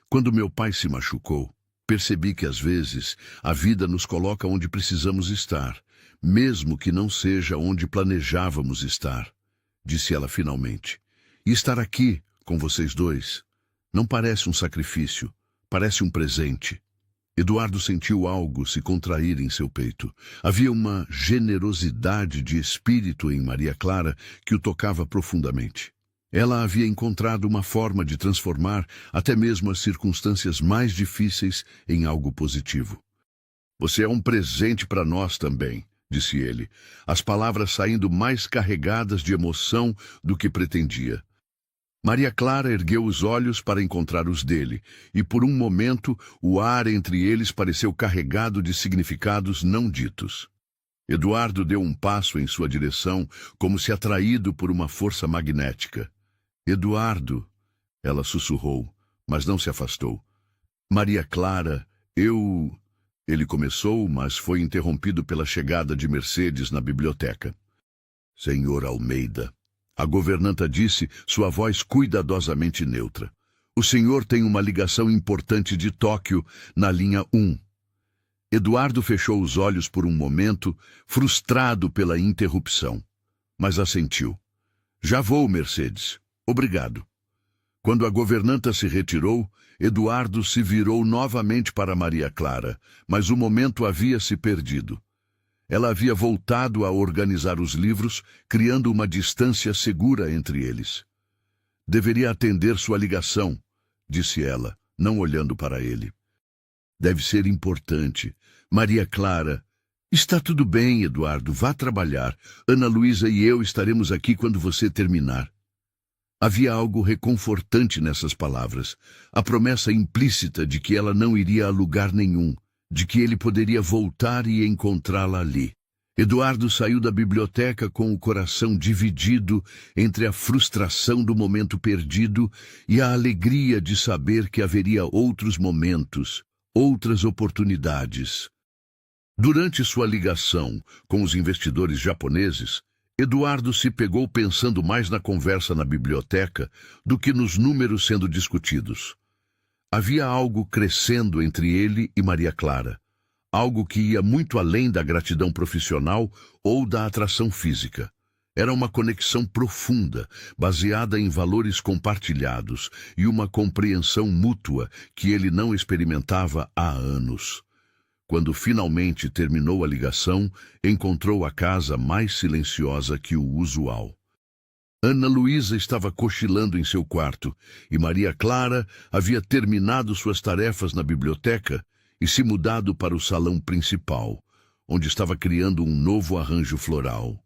Quando meu pai se machucou, percebi que às vezes a vida nos coloca onde precisamos estar, mesmo que não seja onde planejávamos estar, disse ela finalmente. E estar aqui, com vocês dois, não parece um sacrifício, parece um presente. Eduardo sentiu algo se contrair em seu peito. Havia uma generosidade de espírito em Maria Clara que o tocava profundamente. Ela havia encontrado uma forma de transformar até mesmo as circunstâncias mais difíceis em algo positivo. Você é um presente para nós também, disse ele, as palavras saindo mais carregadas de emoção do que pretendia. Maria Clara ergueu os olhos para encontrar os dele, e por um momento o ar entre eles pareceu carregado de significados não ditos. Eduardo deu um passo em sua direção, como se atraído por uma força magnética. Eduardo, ela sussurrou, mas não se afastou. Maria Clara, Ele começou, mas foi interrompido pela chegada de Mercedes na biblioteca. Senhor Almeida, a governanta disse, sua voz cuidadosamente neutra. O senhor tem uma ligação importante de Tóquio na linha 1. Eduardo fechou os olhos por um momento, frustrado pela interrupção, mas assentiu. Já vou, Mercedes. Obrigado. Quando a governanta se retirou, Eduardo se virou novamente para Maria Clara, mas o momento havia se perdido. Ela havia voltado a organizar os livros, criando uma distância segura entre eles. Deveria atender sua ligação, disse ela, não olhando para ele. Deve ser importante. Maria Clara. Está tudo bem, Eduardo, vá trabalhar. Ana Luísa e eu estaremos aqui quando você terminar. Havia algo reconfortante nessas palavras, a promessa implícita de que ela não iria a lugar nenhum, de que ele poderia voltar e encontrá-la ali. Eduardo saiu da biblioteca com o coração dividido entre a frustração do momento perdido e a alegria de saber que haveria outros momentos, outras oportunidades. Durante sua ligação com os investidores japoneses, Eduardo se pegou pensando mais na conversa na biblioteca do que nos números sendo discutidos. Havia algo crescendo entre ele e Maria Clara, algo que ia muito além da gratidão profissional ou da atração física. Era uma conexão profunda, baseada em valores compartilhados e uma compreensão mútua que ele não experimentava há anos. Quando finalmente terminou a ligação, encontrou a casa mais silenciosa que o usual. Ana Luísa estava cochilando em seu quarto e Maria Clara havia terminado suas tarefas na biblioteca e se mudado para o salão principal, onde estava criando um novo arranjo floral.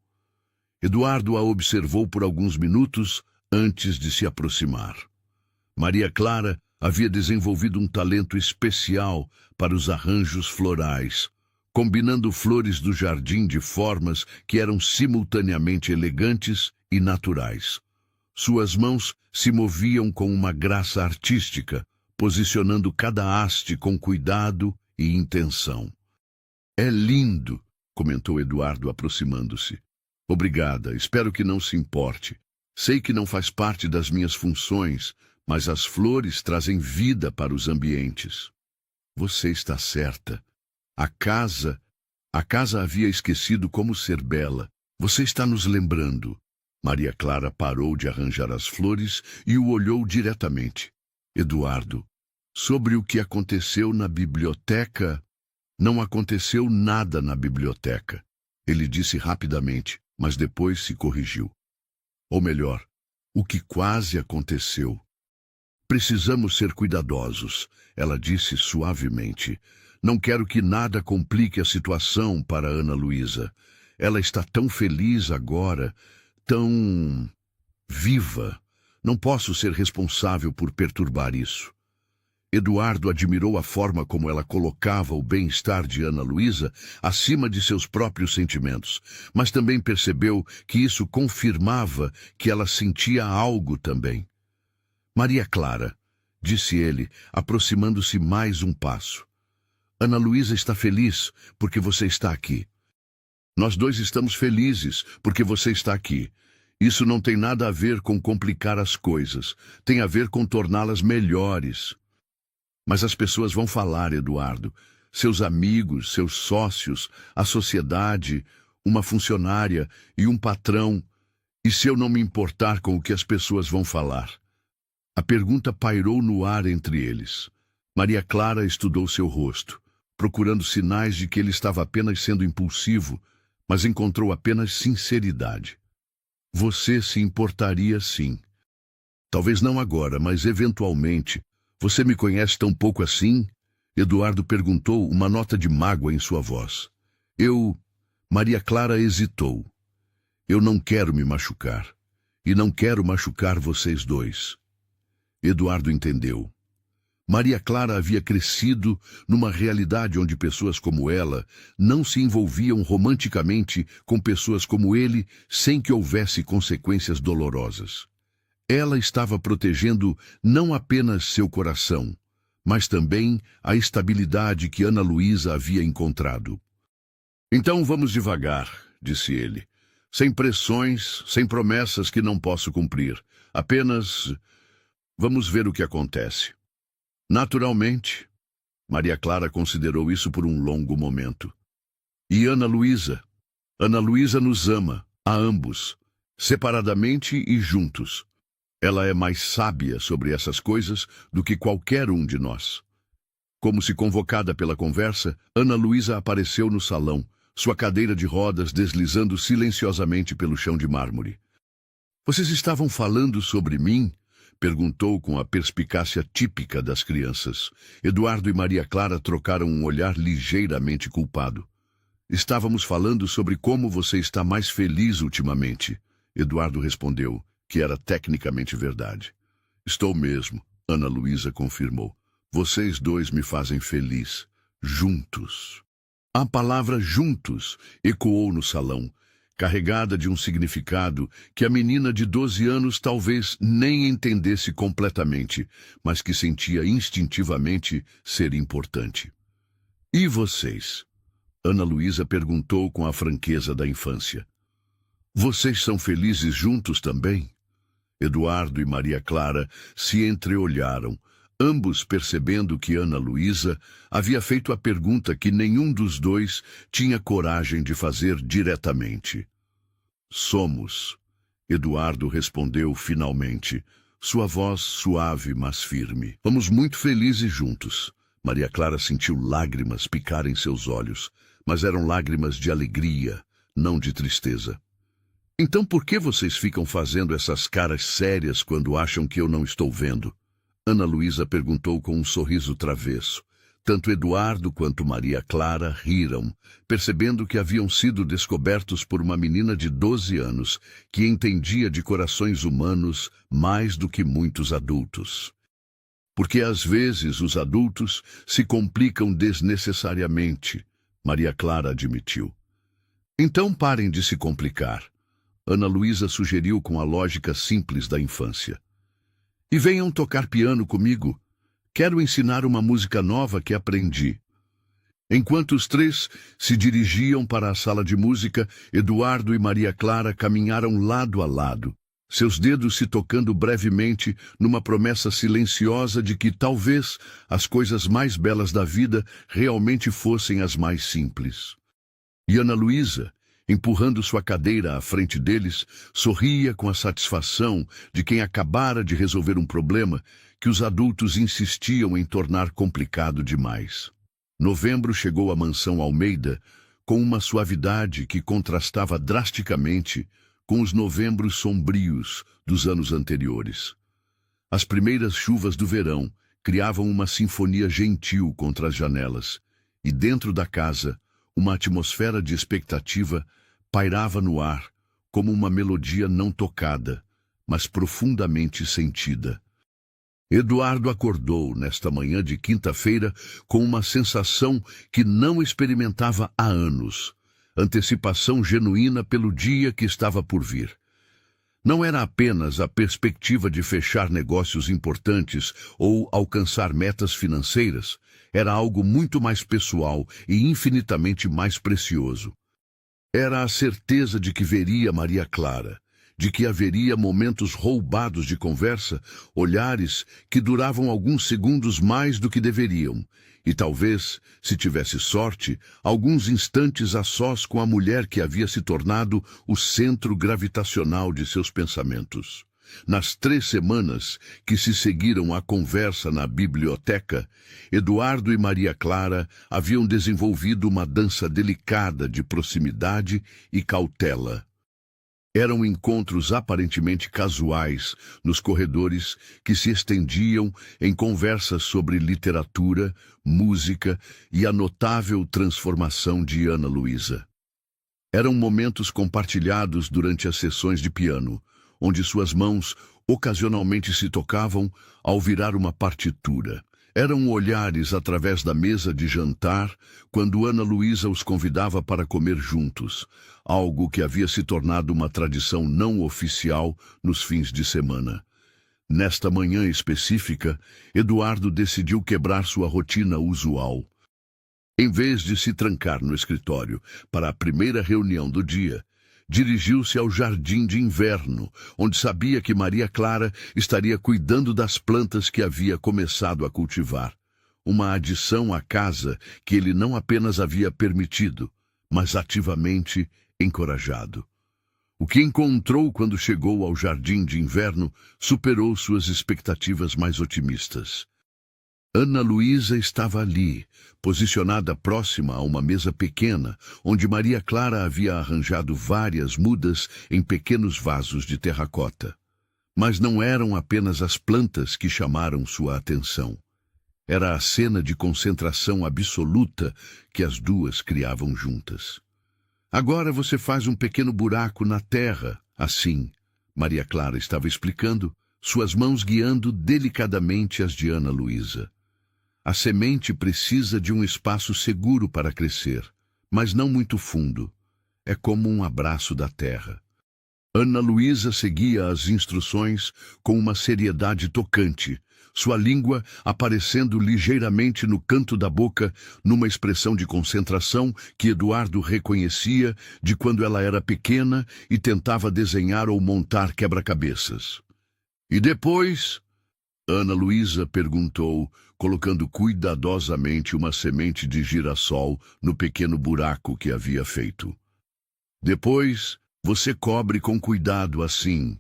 Eduardo a observou por alguns minutos antes de se aproximar. Maria Clara havia desenvolvido um talento especial para os arranjos florais, combinando flores do jardim de formas que eram simultaneamente elegantes e naturais. Suas mãos se moviam com uma graça artística, posicionando cada haste com cuidado e intenção. É lindo, comentou Eduardo aproximando-se. Obrigada, espero que não se importe. Sei que não faz parte das minhas funções, mas as flores trazem vida para os ambientes. Você está certa. A casa havia esquecido como ser bela. Você está nos lembrando. Maria Clara parou de arranjar as flores e o olhou diretamente. Eduardo, sobre o que aconteceu na biblioteca, não aconteceu nada na biblioteca. Ele disse rapidamente, mas depois se corrigiu. Ou melhor, o que quase aconteceu. Precisamos ser cuidadosos, ela disse suavemente. Não quero que nada complique a situação para Ana Luísa. Ela está tão feliz agora, tão viva. Não posso ser responsável por perturbar isso. Eduardo admirou a forma como ela colocava o bem-estar de Ana Luísa acima de seus próprios sentimentos, mas também percebeu que isso confirmava que ela sentia algo também. Maria Clara, disse ele, aproximando-se mais um passo. Ana Luísa está feliz porque você está aqui. Nós dois estamos felizes porque você está aqui. Isso não tem nada a ver com complicar as coisas, tem a ver com torná-las melhores. Mas as pessoas vão falar, Eduardo. Seus amigos, seus sócios, a sociedade, uma funcionária e um patrão. E se eu não me importar com o que as pessoas vão falar? A pergunta pairou no ar entre eles. Maria Clara estudou seu rosto, procurando sinais de que ele estava apenas sendo impulsivo, mas encontrou apenas sinceridade. Você se importaria sim. Talvez não agora, mas eventualmente. Você me conhece tão pouco assim? Eduardo perguntou, uma nota de mágoa em sua voz. Maria Clara hesitou. Eu não quero me machucar. E não quero machucar vocês dois. Eduardo entendeu. Maria Clara havia crescido numa realidade onde pessoas como ela não se envolviam romanticamente com pessoas como ele sem que houvesse consequências dolorosas. Ela estava protegendo não apenas seu coração, mas também a estabilidade que Ana Luísa havia encontrado. Então vamos devagar, disse ele, sem pressões, sem promessas que não posso cumprir. Apenas vamos ver o que acontece. Naturalmente, Maria Clara considerou isso por um longo momento. E Ana Luísa? Ana Luísa nos ama, a ambos, separadamente e juntos. Ela é mais sábia sobre essas coisas do que qualquer um de nós. Como se convocada pela conversa, Ana Luísa apareceu no salão, sua cadeira de rodas deslizando silenciosamente pelo chão de mármore. Vocês estavam falando sobre mim? Perguntou com a perspicácia típica das crianças. Eduardo e Maria Clara trocaram um olhar ligeiramente culpado. Estávamos falando sobre como você está mais feliz ultimamente. Eduardo respondeu, que era tecnicamente verdade. Estou mesmo, Ana Luísa confirmou. Vocês dois me fazem feliz. Juntos. A palavra juntos ecoou no salão, carregada de um significado que a menina de 12 anos talvez nem entendesse completamente, mas que sentia instintivamente ser importante. E vocês? Ana Luísa perguntou com a franqueza da infância. Vocês são felizes juntos também? Eduardo e Maria Clara se entreolharam, ambos percebendo que Ana Luísa havia feito a pergunta que nenhum dos dois tinha coragem de fazer diretamente. Somos, Eduardo respondeu finalmente, sua voz suave, mas firme. Fomos muito felizes juntos. Maria Clara sentiu lágrimas picar em seus olhos, mas eram lágrimas de alegria, não de tristeza. Então por que vocês ficam fazendo essas caras sérias quando acham que eu não estou vendo? Ana Luísa perguntou com um sorriso travesso. Tanto Eduardo quanto Maria Clara riram, percebendo que haviam sido descobertos por uma menina de 12 anos que entendia de corações humanos mais do que muitos adultos. Porque às vezes os adultos se complicam desnecessariamente, Maria Clara admitiu. Então parem de se complicar, Ana Luísa sugeriu com a lógica simples da infância. E venham tocar piano comigo. Quero ensinar uma música nova que aprendi. Enquanto os três se dirigiam para a sala de música, Eduardo e Maria Clara caminharam lado a lado, seus dedos se tocando brevemente numa promessa silenciosa de que talvez as coisas mais belas da vida realmente fossem as mais simples. E Ana Luísa, empurrando sua cadeira à frente deles, sorria com a satisfação de quem acabara de resolver um problema que os adultos insistiam em tornar complicado demais. Novembro chegou à mansão Almeida com uma suavidade que contrastava drasticamente com os novembros sombrios dos anos anteriores. As primeiras chuvas do verão criavam uma sinfonia gentil contra as janelas, e dentro da casa, uma atmosfera de expectativa pairava no ar como uma melodia não tocada, mas profundamente sentida. Eduardo acordou nesta manhã de quinta-feira com uma sensação que não experimentava há anos, antecipação genuína pelo dia que estava por vir. Não era apenas a perspectiva de fechar negócios importantes ou alcançar metas financeiras, era algo muito mais pessoal e infinitamente mais precioso. Era a certeza de que veria Maria Clara, de que haveria momentos roubados de conversa, olhares que duravam alguns segundos mais do que deveriam, e talvez, se tivesse sorte, alguns instantes a sós com a mulher que havia se tornado o centro gravitacional de seus pensamentos. Nas 3 semanas que se seguiram à conversa na biblioteca, Eduardo e Maria Clara haviam desenvolvido uma dança delicada de proximidade e cautela. Eram encontros aparentemente casuais nos corredores que se estendiam em conversas sobre literatura, música e a notável transformação de Ana Luísa. Eram momentos compartilhados durante as sessões de piano, onde suas mãos ocasionalmente se tocavam ao virar uma partitura. Eram olhares através da mesa de jantar, quando Ana Luísa os convidava para comer juntos, algo que havia se tornado uma tradição não oficial nos fins de semana. Nesta manhã específica, Eduardo decidiu quebrar sua rotina usual. Em vez de se trancar no escritório para a primeira reunião do dia, dirigiu-se ao jardim de inverno, onde sabia que Maria Clara estaria cuidando das plantas que havia começado a cultivar. Uma adição à casa que ele não apenas havia permitido, mas ativamente encorajado. O que encontrou quando chegou ao jardim de inverno superou suas expectativas mais otimistas. Ana Luísa estava ali, posicionada próxima a uma mesa pequena, onde Maria Clara havia arranjado várias mudas em pequenos vasos de terracota. Mas não eram apenas as plantas que chamaram sua atenção. Era a cena de concentração absoluta que as duas criavam juntas. Agora você faz um pequeno buraco na terra, assim, Maria Clara estava explicando, suas mãos guiando delicadamente as de Ana Luísa. A semente precisa de um espaço seguro para crescer, mas não muito fundo. É como um abraço da terra. Ana Luísa seguia as instruções com uma seriedade tocante, sua língua aparecendo ligeiramente no canto da boca, numa expressão de concentração que Eduardo reconhecia de quando ela era pequena e tentava desenhar ou montar quebra-cabeças. E depois, Ana Luísa perguntou, colocando cuidadosamente uma semente de girassol no pequeno buraco que havia feito. Depois, você cobre com cuidado assim,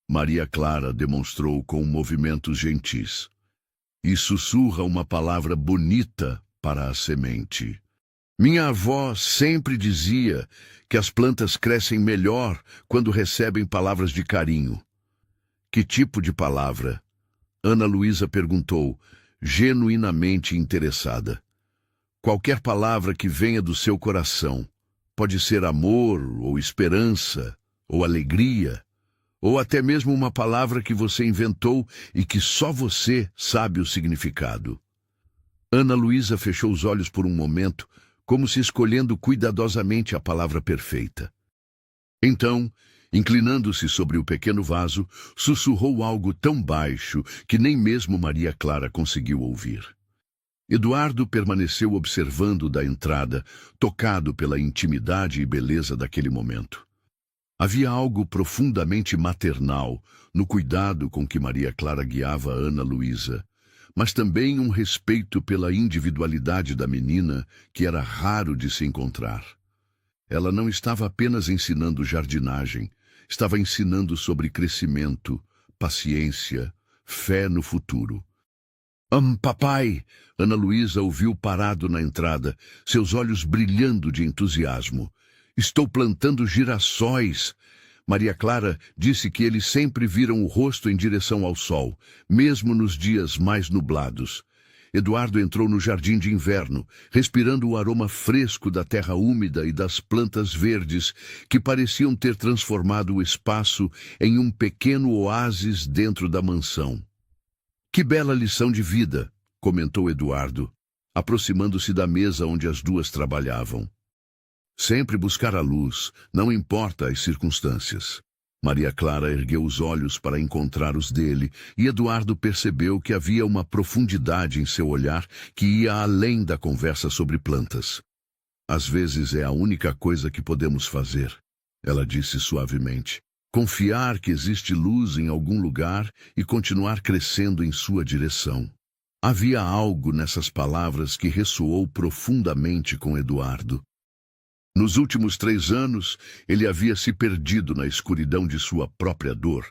Maria Clara demonstrou com movimentos gentis. E sussurra uma palavra bonita para a semente. Minha avó sempre dizia que as plantas crescem melhor quando recebem palavras de carinho. Que tipo de palavra? Ana Luísa perguntou, genuinamente interessada. Qualquer palavra que venha do seu coração. Pode ser amor, ou esperança, ou alegria, ou até mesmo uma palavra que você inventou e que só você sabe o significado. Ana Luísa fechou os olhos por um momento, como se escolhendo cuidadosamente a palavra perfeita. Então, inclinando-se sobre o pequeno vaso, sussurrou algo tão baixo que nem mesmo Maria Clara conseguiu ouvir. Eduardo permaneceu observando da entrada, tocado pela intimidade e beleza daquele momento. Havia algo profundamente maternal no cuidado com que Maria Clara guiava Ana Luísa, mas também um respeito pela individualidade da menina que era raro de se encontrar. Ela não estava apenas ensinando jardinagem, estava ensinando sobre crescimento, paciência, fé no futuro. Papai! Ana Luísa ouviu parado na entrada, seus olhos brilhando de entusiasmo. Estou plantando girassóis. Maria Clara disse que eles sempre viram o rosto em direção ao sol, mesmo nos dias mais nublados. Eduardo entrou no jardim de inverno, respirando o aroma fresco da terra úmida e das plantas verdes que pareciam ter transformado o espaço em um pequeno oásis dentro da mansão. Que bela lição de vida, comentou Eduardo, aproximando-se da mesa onde as duas trabalhavam. Sempre buscar a luz, não importa as circunstâncias. Maria Clara ergueu os olhos para encontrar os dele, e Eduardo percebeu que havia uma profundidade em seu olhar que ia além da conversa sobre plantas. Às vezes é a única coisa que podemos fazer, ela disse suavemente. Confiar que existe luz em algum lugar e continuar crescendo em sua direção. Havia algo nessas palavras que ressoou profundamente com Eduardo. Nos últimos 3 anos, ele havia se perdido na escuridão de sua própria dor,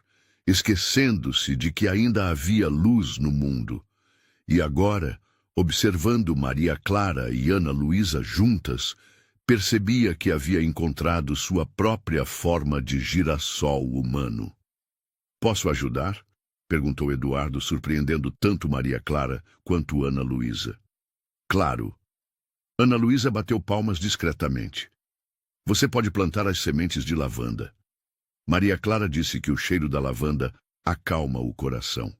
esquecendo-se de que ainda havia luz no mundo. E agora, observando Maria Clara e Ana Luísa juntas, percebia que havia encontrado sua própria forma de girassol humano. Posso ajudar? Perguntou Eduardo, surpreendendo tanto Maria Clara quanto Ana Luísa. Claro. Ana Luísa bateu palmas discretamente. Você pode plantar as sementes de lavanda. Maria Clara disse que o cheiro da lavanda acalma o coração.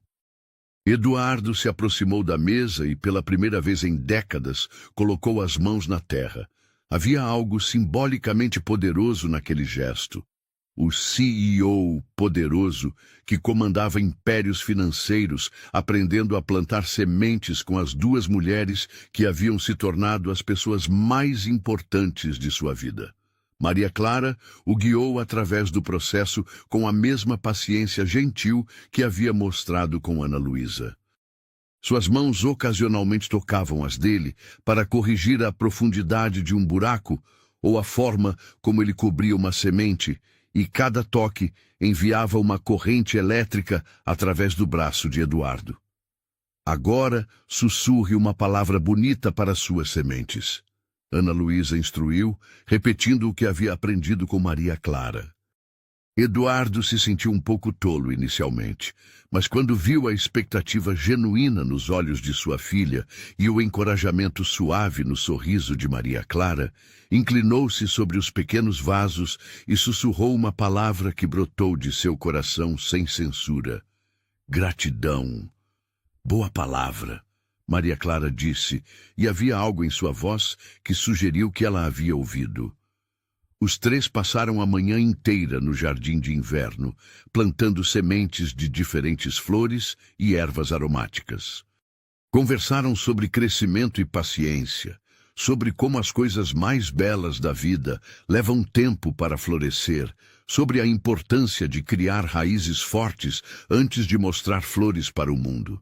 Eduardo se aproximou da mesa e, pela primeira vez em décadas, colocou as mãos na terra. Havia algo simbolicamente poderoso naquele gesto. O CEO poderoso que comandava impérios financeiros, aprendendo a plantar sementes com as 2 mulheres que haviam se tornado as pessoas mais importantes de sua vida. Maria Clara o guiou através do processo com a mesma paciência gentil que havia mostrado com Ana Luísa. Suas mãos ocasionalmente tocavam as dele para corrigir a profundidade de um buraco ou a forma como ele cobria uma semente, e cada toque enviava uma corrente elétrica através do braço de Eduardo. Agora, sussurre uma palavra bonita para suas sementes. Ana Luísa instruiu, repetindo o que havia aprendido com Maria Clara. Eduardo se sentiu um pouco tolo inicialmente, mas quando viu a expectativa genuína nos olhos de sua filha e o encorajamento suave no sorriso de Maria Clara, inclinou-se sobre os pequenos vasos e sussurrou uma palavra que brotou de seu coração sem censura. Gratidão. Boa palavra, Maria Clara disse, e havia algo em sua voz que sugeriu que ela havia ouvido. Os três passaram a manhã inteira no jardim de inverno, plantando sementes de diferentes flores e ervas aromáticas. Conversaram sobre crescimento e paciência, sobre como as coisas mais belas da vida levam tempo para florescer, sobre a importância de criar raízes fortes antes de mostrar flores para o mundo.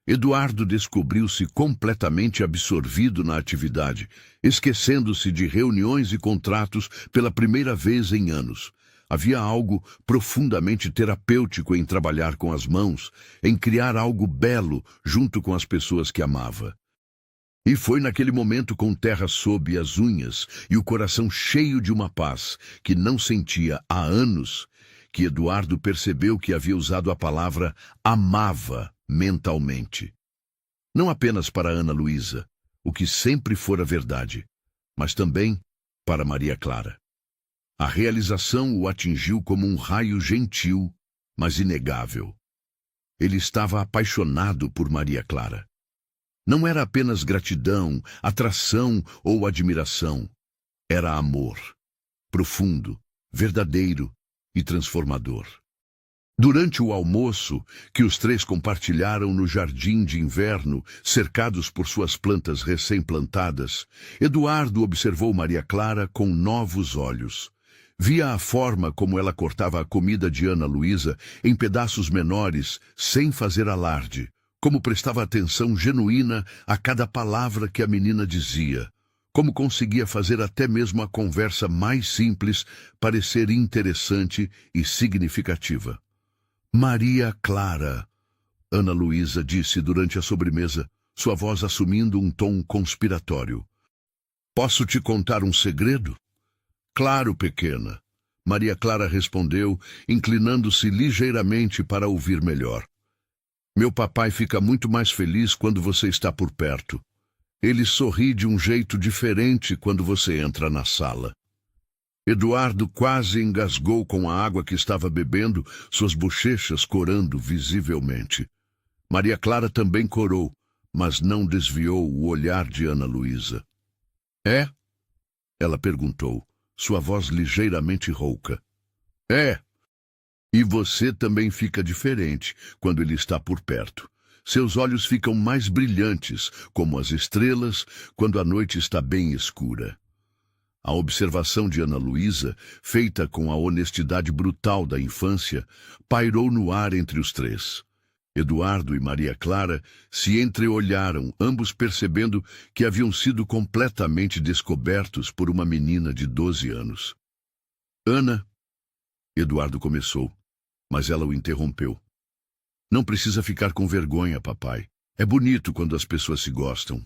Eduardo descobriu-se completamente absorvido na atividade, esquecendo-se de reuniões e contratos pela primeira vez em anos. Havia algo profundamente terapêutico em trabalhar com as mãos, em criar algo belo junto com as pessoas que amava. E foi naquele momento, com terra sob as unhas e o coração cheio de uma paz que não sentia há anos, que Eduardo percebeu que havia usado a palavra amava mentalmente. Não apenas para Ana Luísa, o que sempre fora verdade, mas também para Maria Clara. A realização o atingiu como um raio gentil, mas inegável. Ele estava apaixonado por Maria Clara. Não era apenas gratidão, atração ou admiração. Era amor, profundo, verdadeiro e transformador. Durante o almoço, que os três compartilharam no jardim de inverno, cercados por suas plantas recém-plantadas, Eduardo observou Maria Clara com novos olhos. Via a forma como ela cortava a comida de Ana Luísa em pedaços menores, sem fazer alarde, como prestava atenção genuína a cada palavra que a menina dizia, como conseguia fazer até mesmo a conversa mais simples parecer interessante e significativa. Maria Clara, Ana Luísa disse durante a sobremesa, sua voz assumindo um tom conspiratório. Posso te contar um segredo? Claro, pequena. Maria Clara respondeu, inclinando-se ligeiramente para ouvir melhor. Meu papai fica muito mais feliz quando você está por perto. Ele sorri de um jeito diferente quando você entra na sala. Eduardo quase engasgou com a água que estava bebendo, suas bochechas corando visivelmente. Maria Clara também corou, mas não desviou o olhar de Ana Luísa. É? Ela perguntou, sua voz ligeiramente rouca. É. E você também fica diferente quando ele está por perto. Seus olhos ficam mais brilhantes, como as estrelas, quando a noite está bem escura. A observação de Ana Luísa, feita com a honestidade brutal da infância, pairou no ar entre os três. Eduardo e Maria Clara se entreolharam, ambos percebendo que haviam sido completamente descobertos por uma menina de 12 anos. Ana, Eduardo começou, mas ela o interrompeu. Não precisa ficar com vergonha, papai. É bonito quando as pessoas se gostam.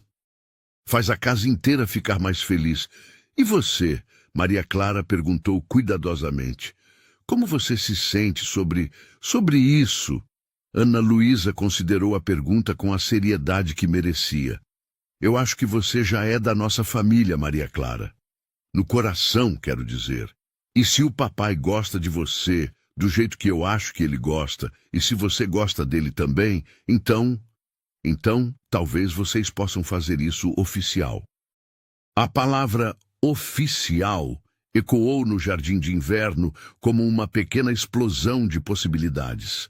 Faz a casa inteira ficar mais feliz. E você? Maria Clara perguntou cuidadosamente. Como você se sente sobre isso? Ana Luísa considerou a pergunta com a seriedade que merecia. Eu acho que você já é da nossa família, Maria Clara. No coração, quero dizer. E se o papai gosta de você, do jeito que eu acho que ele gosta, e se você gosta dele também, então, talvez vocês possam fazer isso oficial. A palavra oficial ecoou no jardim de inverno como uma pequena explosão de possibilidades.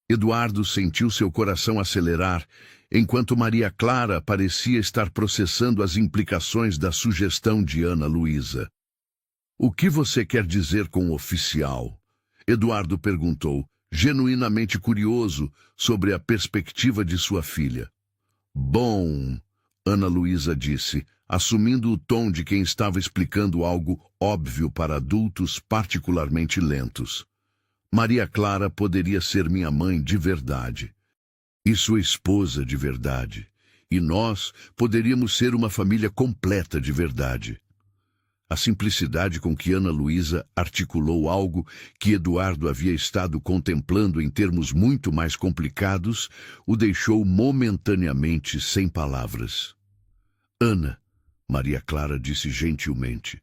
Eduardo sentiu seu coração acelerar, enquanto Maria Clara parecia estar processando as implicações da sugestão de Ana Luísa. O que você quer dizer com oficial? Eduardo perguntou, genuinamente curioso sobre a perspectiva de sua filha. Bom, Ana Luísa disse, assumindo o tom de quem estava explicando algo óbvio para adultos particularmente lentos. Maria Clara poderia ser minha mãe de verdade. e sua esposa de verdade. E nós poderíamos ser uma família completa de verdade. A simplicidade com que Ana Luísa articulou algo que Eduardo havia estado contemplando em termos muito mais complicados o deixou momentaneamente sem palavras. Ana, Maria Clara disse gentilmente,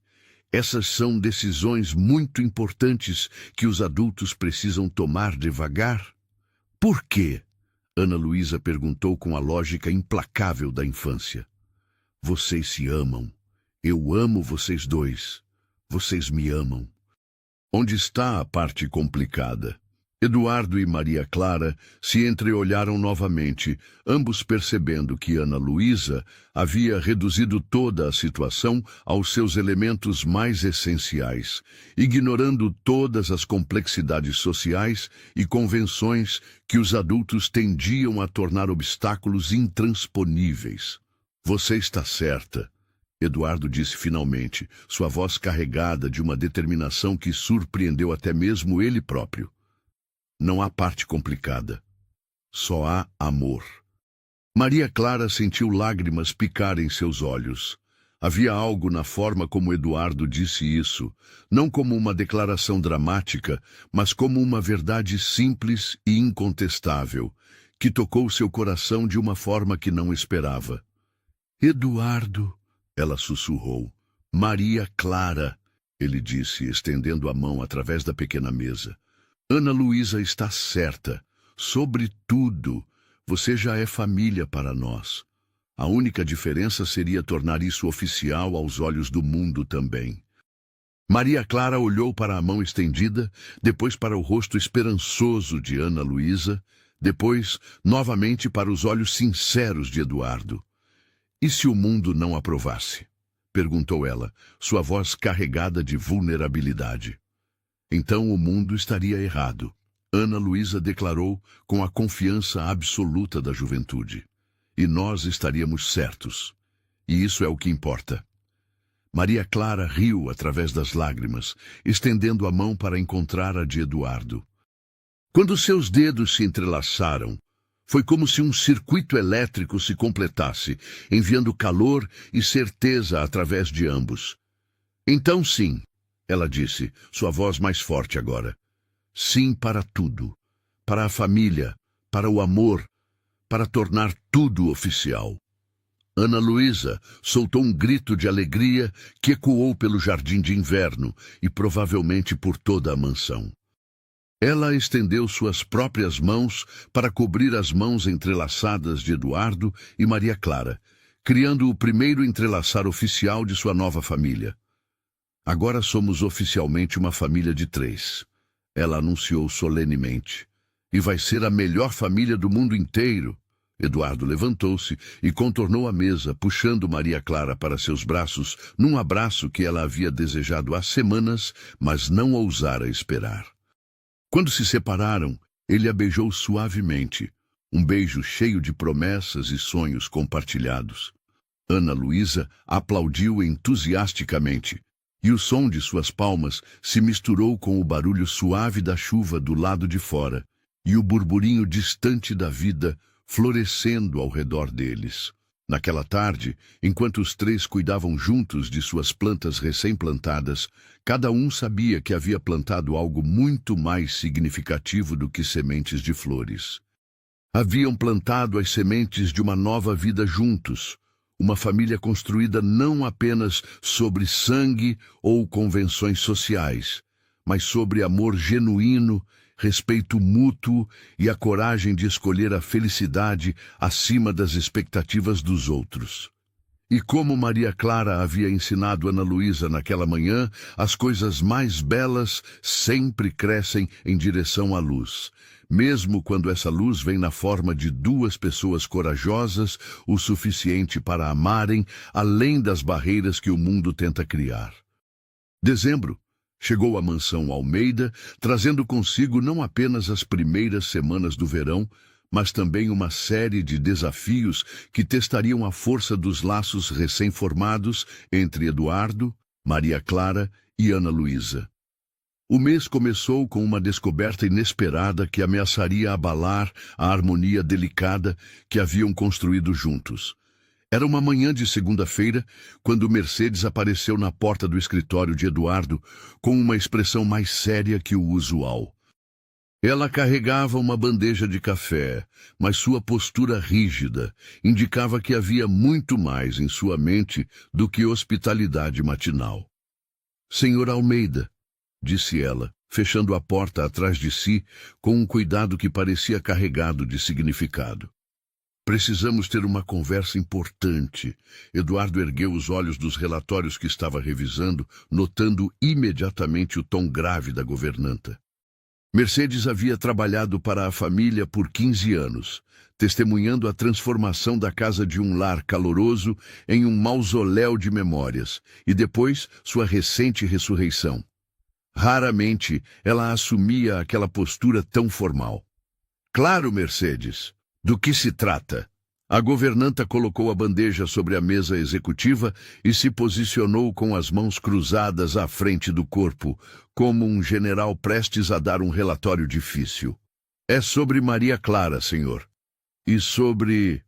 essas são decisões muito importantes que os adultos precisam tomar devagar. Por quê? Ana Luísa perguntou com a lógica implacável da infância. Vocês se amam. Eu amo vocês dois. Vocês me amam. Onde está a parte complicada? Eduardo e Maria Clara se entreolharam novamente, ambos percebendo que Ana Luísa havia reduzido toda a situação aos seus elementos mais essenciais, ignorando todas as complexidades sociais e convenções que os adultos tendiam a tornar obstáculos intransponíveis. Você está certa, Eduardo disse finalmente, sua voz carregada de uma determinação que surpreendeu até mesmo ele próprio. Não há parte complicada. Só há amor. Maria Clara sentiu lágrimas picar em seus olhos. Havia algo na forma como Eduardo disse isso, não como uma declaração dramática, mas como uma verdade simples e incontestável, que tocou seu coração de uma forma que não esperava. Eduardo, ela sussurrou. Maria Clara, ele disse, estendendo a mão através da pequena mesa. Ana Luísa está certa. Sobretudo, você já é família para nós. A única diferença seria tornar isso oficial aos olhos do mundo também. Maria Clara olhou para a mão estendida, depois para o rosto esperançoso de Ana Luísa, depois, novamente, para os olhos sinceros de Eduardo. E se o mundo não aprovasse? Perguntou ela, sua voz carregada de vulnerabilidade. Então o mundo estaria errado, Ana Luísa declarou com a confiança absoluta da juventude. E nós estaríamos certos. E isso é o que importa. Maria Clara riu através das lágrimas, estendendo a mão para encontrar a de Eduardo. Quando seus dedos se entrelaçaram, foi como se um circuito elétrico se completasse, enviando calor e certeza através de ambos. Então sim, ela disse, sua voz mais forte agora. Sim para tudo. Para a família, para o amor, para tornar tudo oficial. Ana Luísa soltou um grito de alegria que ecoou pelo jardim de inverno e provavelmente por toda a mansão. Ela estendeu suas próprias mãos para cobrir as mãos entrelaçadas de Eduardo e Maria Clara, criando o primeiro entrelaçar oficial de sua nova família. Agora somos oficialmente uma família de 3, ela anunciou solenemente. E vai ser a melhor família do mundo inteiro. Eduardo levantou-se e contornou a mesa, puxando Maria Clara para seus braços, num abraço que ela havia desejado há semanas, mas não ousara esperar. Quando se separaram, ele a beijou suavemente, um beijo cheio de promessas e sonhos compartilhados. Ana Luísa aplaudiu entusiasticamente, e o som de suas palmas se misturou com o barulho suave da chuva do lado de fora, e o burburinho distante da vida florescendo ao redor deles. Naquela tarde, enquanto os 3 cuidavam juntos de suas plantas recém-plantadas, cada um sabia que havia plantado algo muito mais significativo do que sementes de flores. Haviam plantado as sementes de uma nova vida juntos, uma família construída não apenas sobre sangue ou convenções sociais, mas sobre amor genuíno, respeito mútuo e a coragem de escolher a felicidade acima das expectativas dos outros. E como Maria Clara havia ensinado Ana Luísa naquela manhã, as coisas mais belas sempre crescem em direção à luz, mesmo quando essa luz vem na forma de 2 pessoas corajosas o suficiente para amarem além das barreiras que o mundo tenta criar. Dezembro. Chegou à mansão Almeida, trazendo consigo não apenas as primeiras semanas do verão, mas também uma série de desafios que testariam a força dos laços recém-formados entre Eduardo, Maria Clara e Ana Luísa. O mês começou com uma descoberta inesperada que ameaçaria abalar a harmonia delicada que haviam construído juntos. Era uma manhã de segunda-feira, quando Mercedes apareceu na porta do escritório de Eduardo com uma expressão mais séria que o usual. Ela carregava uma bandeja de café, mas sua postura rígida indicava que havia muito mais em sua mente do que hospitalidade matinal. Senhor Almeida, disse ela, fechando a porta atrás de si com um cuidado que parecia carregado de significado. Precisamos ter uma conversa importante. Eduardo ergueu os olhos dos relatórios que estava revisando, notando imediatamente o tom grave da governanta. Mercedes havia trabalhado para a família por 15 anos, testemunhando a transformação da casa de um lar caloroso em um mausoléu de memórias, e depois sua recente ressurreição. Raramente ela assumia aquela postura tão formal. Claro, Mercedes. Do que se trata? A governanta colocou a bandeja sobre a mesa executiva e se posicionou com as mãos cruzadas à frente do corpo, como um general prestes a dar um relatório difícil. É sobre Maria Clara, senhor. E sobre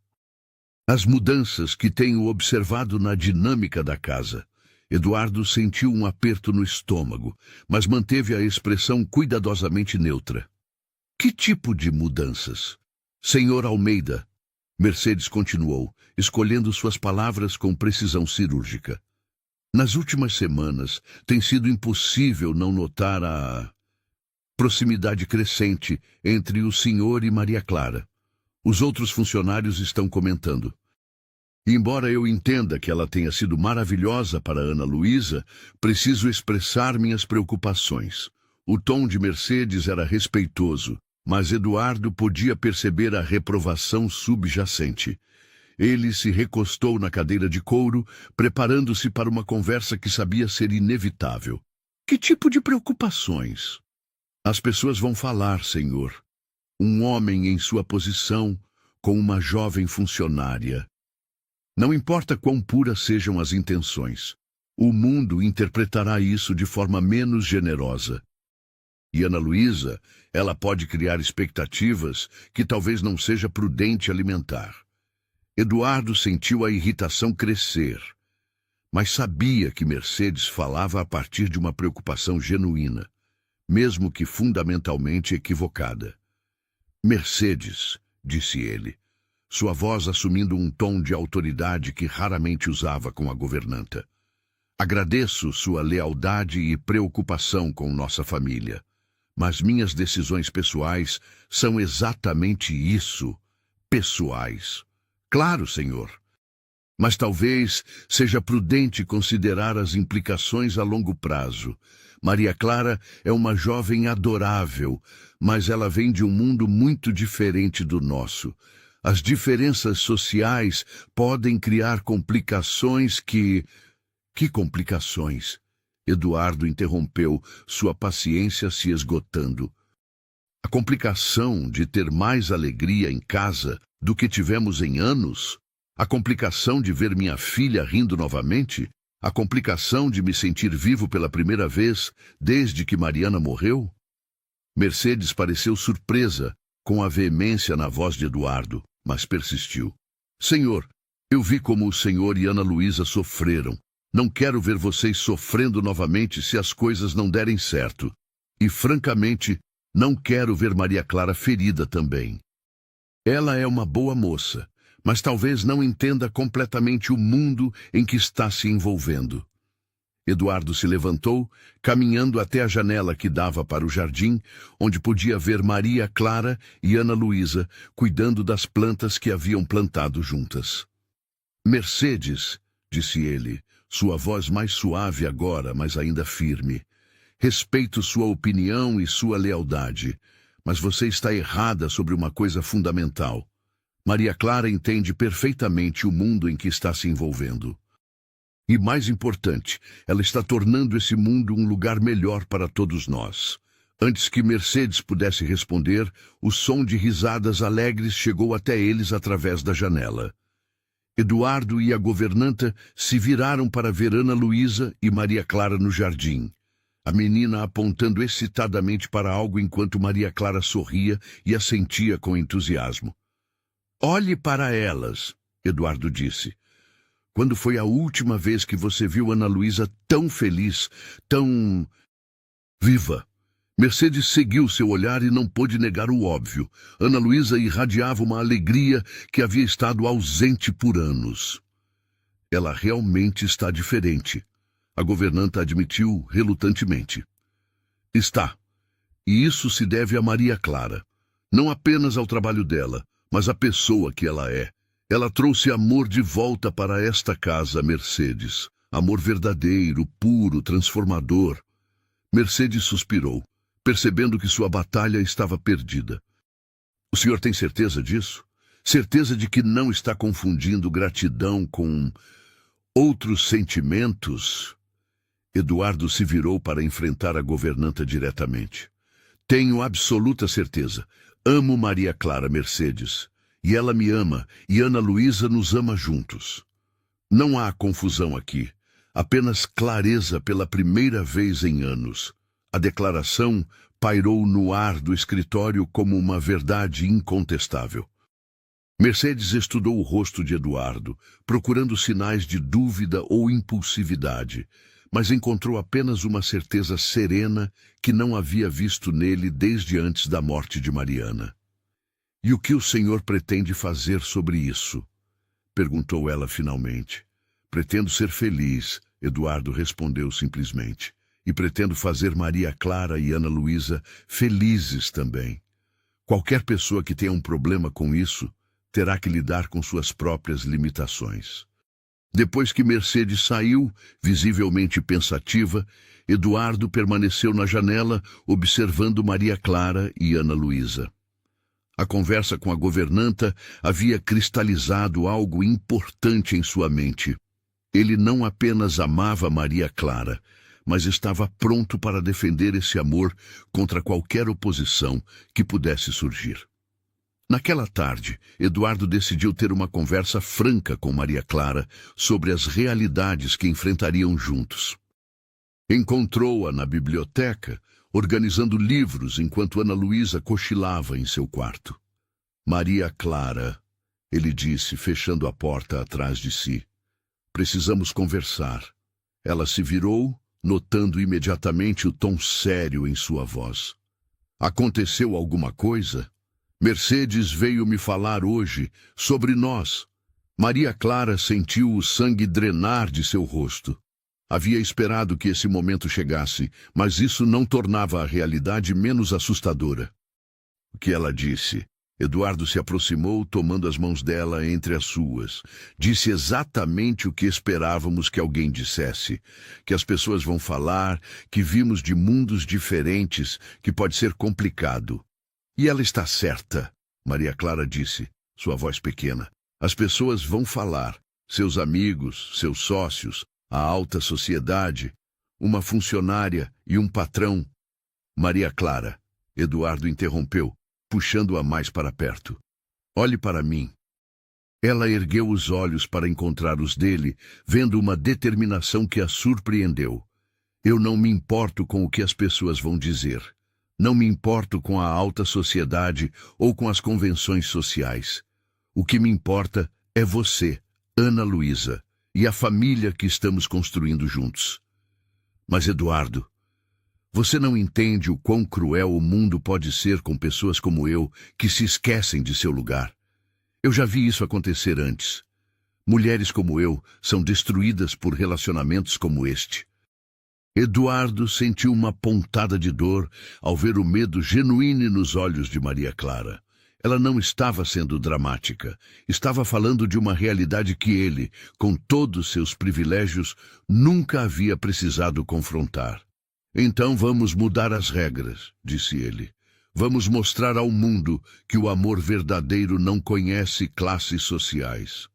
as mudanças que tenho observado na dinâmica da casa. Eduardo sentiu um aperto no estômago, mas manteve a expressão cuidadosamente neutra. Que tipo de mudanças? Senhor Almeida, Mercedes continuou, escolhendo suas palavras com precisão cirúrgica. Nas últimas semanas, tem sido impossível não notar a proximidade crescente entre o senhor e Maria Clara. Os outros funcionários estão comentando. Embora eu entenda que ela tenha sido maravilhosa para Ana Luísa, preciso expressar minhas preocupações. O tom de Mercedes era respeitoso, mas Eduardo podia perceber a reprovação subjacente. Ele se recostou na cadeira de couro, preparando-se para uma conversa que sabia ser inevitável. Que tipo de preocupações? As pessoas vão falar, senhor. Um homem em sua posição, com uma jovem funcionária. Não importa quão puras sejam as intenções, o mundo interpretará isso de forma menos generosa. E Ana Luísa, ela pode criar expectativas que talvez não seja prudente alimentar. Eduardo sentiu a irritação crescer, mas sabia que Mercedes falava a partir de uma preocupação genuína, mesmo que fundamentalmente equivocada. Mercedes, disse ele, sua voz assumindo um tom de autoridade que raramente usava com a governanta. Agradeço sua lealdade e preocupação com nossa família. Mas minhas decisões pessoais são exatamente isso, pessoais. Claro, senhor. Mas talvez seja prudente considerar as implicações a longo prazo. Maria Clara é uma jovem adorável, mas ela vem de um mundo muito diferente do nosso. As diferenças sociais podem criar complicações que... Que complicações? Eduardo interrompeu, sua paciência se esgotando. A complicação de ter mais alegria em casa do que tivemos em anos? A complicação de ver minha filha rindo novamente? A complicação de me sentir vivo pela primeira vez desde que Mariana morreu? Mercedes pareceu surpresa com a veemência na voz de Eduardo, mas persistiu. Senhor, eu vi como o senhor e Ana Luísa sofreram. Não quero ver vocês sofrendo novamente se as coisas não derem certo. E, francamente, não quero ver Maria Clara ferida também. Ela é uma boa moça, mas talvez não entenda completamente o mundo em que está se envolvendo. Eduardo se levantou, caminhando até a janela que dava para o jardim, onde podia ver Maria Clara e Ana Luísa cuidando das plantas que haviam plantado juntas. Mercedes, disse ele, sua voz mais suave agora, mas ainda firme. Respeito sua opinião e sua lealdade, mas você está errada sobre uma coisa fundamental. Maria Clara entende perfeitamente o mundo em que está se envolvendo. E mais importante, ela está tornando esse mundo um lugar melhor para todos nós. Antes que Mercedes pudesse responder, o som de risadas alegres chegou até eles através da janela. Eduardo e a governanta se viraram para ver Ana Luísa e Maria Clara no jardim. a menina apontando excitadamente para algo enquanto Maria Clara sorria e assentia com entusiasmo. Olhe para elas, Eduardo disse. Quando foi a última vez que você viu Ana Luísa tão feliz, tão viva? Mercedes seguiu seu olhar e não pôde negar o óbvio. Ana Luísa irradiava uma alegria que havia estado ausente por anos. Ela realmente está diferente, a governanta admitiu relutantemente. Está. E isso se deve a Maria Clara. Não apenas ao trabalho dela, mas à pessoa que ela é. Ela trouxe amor de volta para esta casa, Mercedes. Amor verdadeiro, puro, transformador. Mercedes suspirou, percebendo que sua batalha estava perdida. O senhor tem certeza disso? Certeza de que não está confundindo gratidão com outros sentimentos? Eduardo se virou para enfrentar a governanta diretamente. Tenho absoluta certeza. Amo Maria Clara, Mercedes. E ela me ama, e Ana Luísa nos ama juntos. Não há confusão aqui. Apenas clareza pela primeira vez em anos. A declaração pairou no ar do escritório como uma verdade incontestável. Mercedes estudou o rosto de Eduardo, procurando sinais de dúvida ou impulsividade, mas encontrou apenas uma certeza serena que não havia visto nele desde antes da morte de Mariana. E o que o senhor pretende fazer sobre isso? Perguntou ela finalmente. Pretendo ser feliz, Eduardo respondeu simplesmente. E pretendo fazer Maria Clara e Ana Luísa felizes também. Qualquer pessoa que tenha um problema com isso terá que lidar com suas próprias limitações. Depois que Mercedes saiu, visivelmente pensativa, Eduardo permaneceu na janela observando Maria Clara e Ana Luísa. A conversa com a governanta havia cristalizado algo importante em sua mente. Ele não apenas amava Maria Clara, mas estava pronto para defender esse amor contra qualquer oposição que pudesse surgir. Naquela tarde, Eduardo decidiu ter uma conversa franca com Maria Clara sobre as realidades que enfrentariam juntos. Encontrou-a na biblioteca, organizando livros enquanto Ana Luísa cochilava em seu quarto. Maria Clara, ele disse, fechando a porta atrás de si. Precisamos conversar. Ela se virou, notando imediatamente o tom sério em sua voz. Aconteceu alguma coisa? Mercedes veio me falar hoje sobre nós. Maria Clara sentiu o sangue drenar de seu rosto. Havia esperado que esse momento chegasse, mas isso não tornava a realidade menos assustadora. O que ela disse? Eduardo se aproximou, tomando as mãos dela entre as suas. Disse exatamente o que esperávamos que alguém dissesse. Que as pessoas vão falar, que vimos de mundos diferentes, que pode ser complicado. E ela está certa, Maria Clara disse, sua voz pequena. As pessoas vão falar. Seus amigos, seus sócios, a alta sociedade, uma funcionária e um patrão. Maria Clara, Eduardo interrompeu, puxando-a mais para perto. Olhe para mim. Ela ergueu os olhos para encontrar os dele, vendo uma determinação que a surpreendeu. Eu não me importo com o que as pessoas vão dizer. Não me importo com a alta sociedade ou com as convenções sociais. O que me importa é você, Ana Luísa, e a família que estamos construindo juntos. Mas, Eduardo, você não entende o quão cruel o mundo pode ser com pessoas como eu, que se esquecem de seu lugar. Eu já vi isso acontecer antes. Mulheres como eu são destruídas por relacionamentos como este. Eduardo sentiu uma pontada de dor ao ver o medo genuíno nos olhos de Maria Clara. Ela não estava sendo dramática. Estava falando de uma realidade que ele, com todos seus privilégios, nunca havia precisado confrontar. Então vamos mudar as regras, disse ele. Vamos mostrar ao mundo que o amor verdadeiro não conhece classes sociais.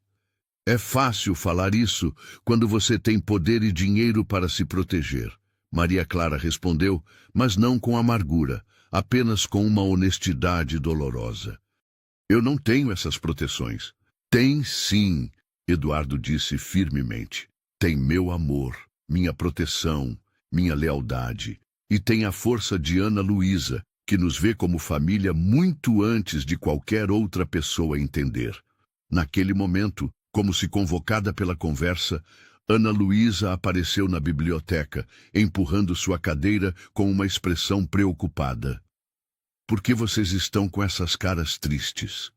É fácil falar isso quando você tem poder e dinheiro para se proteger. Maria Clara respondeu, mas não com amargura, apenas com uma honestidade dolorosa. Eu não tenho essas proteções. Tem sim, Eduardo disse firmemente. Tem meu amor, minha proteção, minha lealdade. E tem a força de Ana Luísa, que nos vê como família muito antes de qualquer outra pessoa entender. Naquele momento, como se convocada pela conversa, Ana Luísa apareceu na biblioteca, empurrando sua cadeira com uma expressão preocupada. "Por que vocês estão com essas caras tristes?"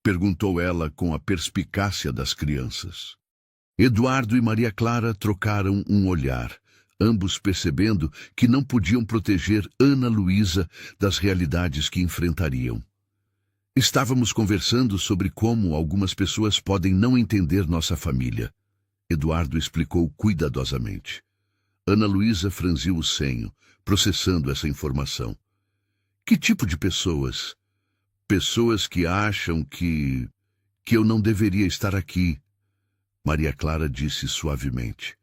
perguntou ela com a perspicácia das crianças. Eduardo e Maria Clara trocaram um olhar, ambos percebendo que não podiam proteger Ana Luísa das realidades que enfrentariam. "Estávamos conversando sobre como algumas pessoas podem não entender nossa família", Eduardo explicou cuidadosamente. Ana Luísa franziu o senho, processando essa informação. "Que tipo de pessoas?" "Pessoas que acham que eu não deveria estar aqui", Maria Clara disse suavemente.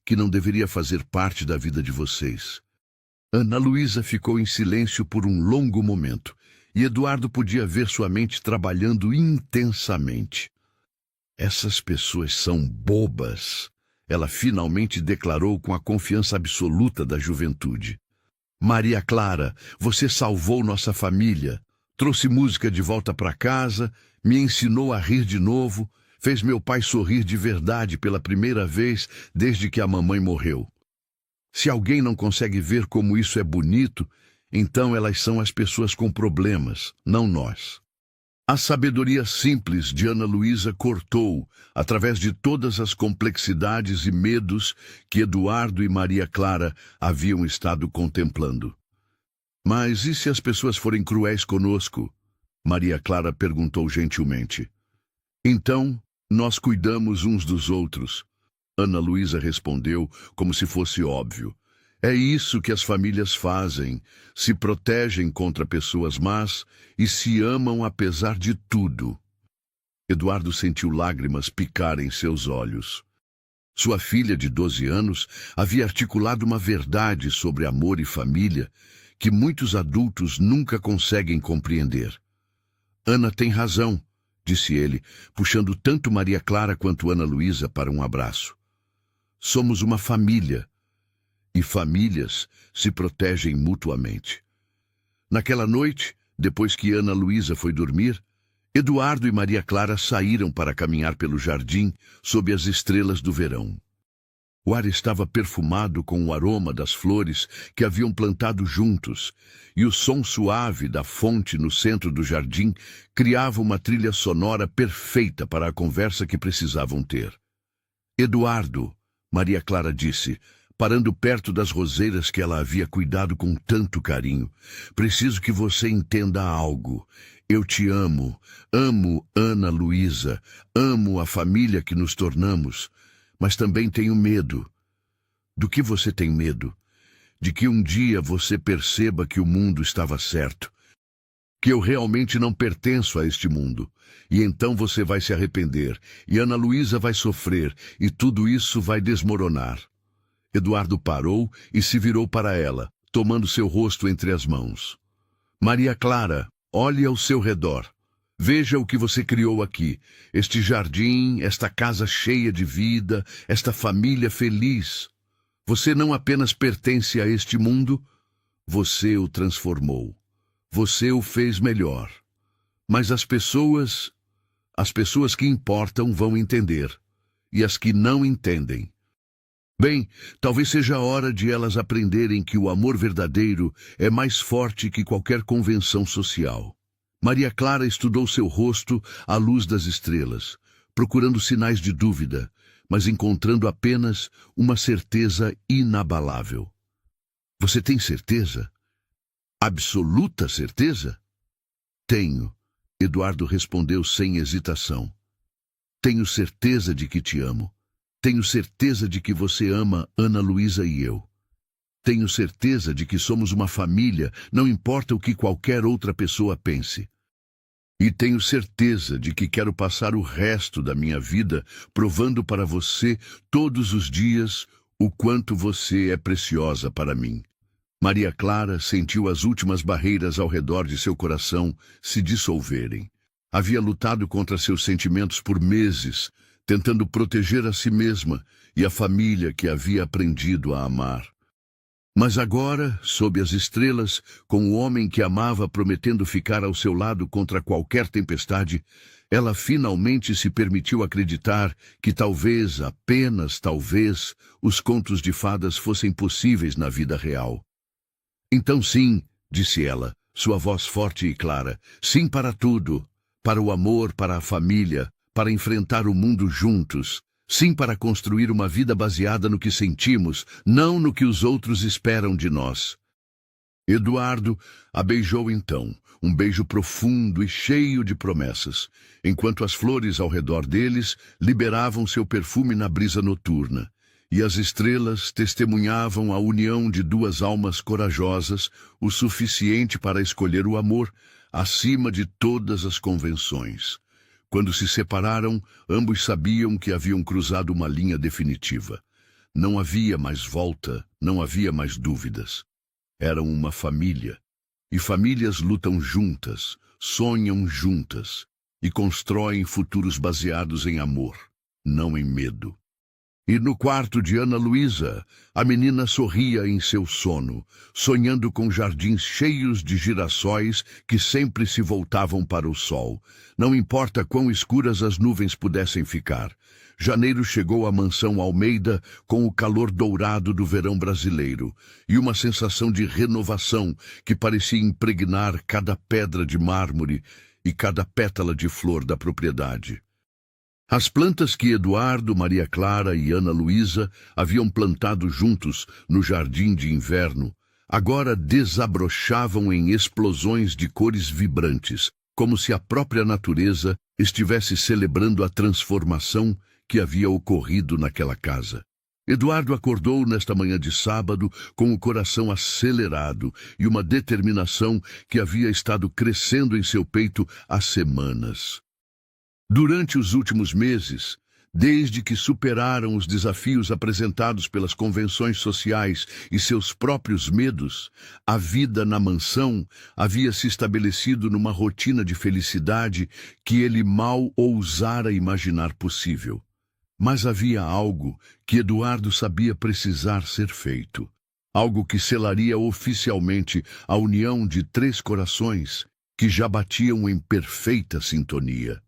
"Que não deveria fazer parte da vida de vocês." Ana Luísa ficou em silêncio por um longo momento, e Eduardo podia ver sua mente trabalhando intensamente. "Essas pessoas são bobas", ela finalmente declarou com a confiança absoluta da juventude. "Maria Clara, você salvou nossa família, trouxe música de volta para casa, me ensinou a rir de novo, fez meu pai sorrir de verdade pela primeira vez desde que a mamãe morreu. Se alguém não consegue ver como isso é bonito, então elas são as pessoas com problemas, não nós." A sabedoria simples de Ana Luísa cortou, através de todas as complexidades e medos que Eduardo e Maria Clara haviam estado contemplando. "Mas e se as pessoas forem cruéis conosco?" Maria Clara perguntou gentilmente. "Então, nós cuidamos uns dos outros", Ana Luísa respondeu como se fosse óbvio. "É isso que as famílias fazem, se protegem contra pessoas más e se amam apesar de tudo." Eduardo sentiu lágrimas picarem seus olhos. Sua filha de 12 anos havia articulado uma verdade sobre amor e família que muitos adultos nunca conseguem compreender. "Ana tem razão", disse ele, puxando tanto Maria Clara quanto Ana Luísa para um abraço. "Somos uma família, e famílias se protegem mutuamente." Naquela noite, depois que Ana Luísa foi dormir, Eduardo e Maria Clara saíram para caminhar pelo jardim sob as estrelas do verão. O ar estava perfumado com o aroma das flores que haviam plantado juntos, e o som suave da fonte no centro do jardim criava uma trilha sonora perfeita para a conversa que precisavam ter. "Eduardo", Maria Clara disse, parando perto das roseiras que ela havia cuidado com tanto carinho, "preciso que você entenda algo. Eu te amo, amo Ana Luísa, amo a família que nos tornamos, mas também tenho medo." "Do que você tem medo?" "De que um dia você perceba que o mundo estava certo, que eu realmente não pertenço a este mundo. E então você vai se arrepender, e Ana Luísa vai sofrer, e tudo isso vai desmoronar." Eduardo parou e se virou para ela, tomando seu rosto entre as mãos. "Maria Clara, olhe ao seu redor. Veja o que você criou aqui, este jardim, esta casa cheia de vida, esta família feliz. Você não apenas pertence a este mundo, você o transformou. Você o fez melhor. Mas as pessoas que importam vão entender, e as que não entendem. Bem, talvez seja a hora de elas aprenderem que o amor verdadeiro é mais forte que qualquer convenção social." Maria Clara estudou seu rosto à luz das estrelas, procurando sinais de dúvida, mas encontrando apenas uma certeza inabalável. "Você tem certeza? Absoluta certeza?" "Tenho", Eduardo respondeu sem hesitação. "Tenho certeza de que te amo. Tenho certeza de que você ama Ana Luísa e eu. Tenho certeza de que somos uma família, não importa o que qualquer outra pessoa pense. E tenho certeza de que quero passar o resto da minha vida provando para você todos os dias o quanto você é preciosa para mim." Maria Clara sentiu as últimas barreiras ao redor de seu coração se dissolverem. Havia lutado contra seus sentimentos por meses, tentando proteger a si mesma e a família que havia aprendido a amar. Mas agora, sob as estrelas, com o homem que amava prometendo ficar ao seu lado contra qualquer tempestade, ela finalmente se permitiu acreditar que talvez, apenas talvez, os contos de fadas fossem possíveis na vida real. Então sim, disse ela, sua voz forte e clara, sim para tudo, para o amor, para a família, para enfrentar o mundo juntos, sim para construir uma vida baseada no que sentimos, não no que os outros esperam de nós. Eduardo a beijou então, um beijo profundo e cheio de promessas, enquanto as flores ao redor deles liberavam seu perfume na brisa noturna, e as estrelas testemunhavam a união de duas almas corajosas, o suficiente para escolher o amor acima de todas as convenções. Quando se separaram, ambos sabiam que haviam cruzado uma linha definitiva. Não havia mais volta, não havia mais dúvidas. Eram uma família. E famílias lutam juntas, sonham juntas e constroem futuros baseados em amor, não em medo. E no quarto de Ana Luísa, a menina sorria em seu sono, sonhando com jardins cheios de girassóis que sempre se voltavam para o sol. Não importa quão escuras as nuvens pudessem ficar. Janeiro chegou à mansão Almeida com o calor dourado do verão brasileiro e uma sensação de renovação que parecia impregnar cada pedra de mármore e cada pétala de flor da propriedade. As plantas que Eduardo, Maria Clara e Ana Luísa haviam plantado juntos no jardim de inverno, agora desabrochavam em explosões de cores vibrantes, como se a própria natureza estivesse celebrando a transformação que havia ocorrido naquela casa. Eduardo acordou nesta manhã de sábado com o coração acelerado e uma determinação que havia estado crescendo em seu peito há semanas. Durante os últimos meses, desde que superaram os desafios apresentados pelas convenções sociais e seus próprios medos, a vida na mansão havia se estabelecido numa rotina de felicidade que ele mal ousara imaginar possível. Mas havia algo que Eduardo sabia precisar ser feito. Algo que selaria oficialmente a união de três corações que já batiam em perfeita sintonia.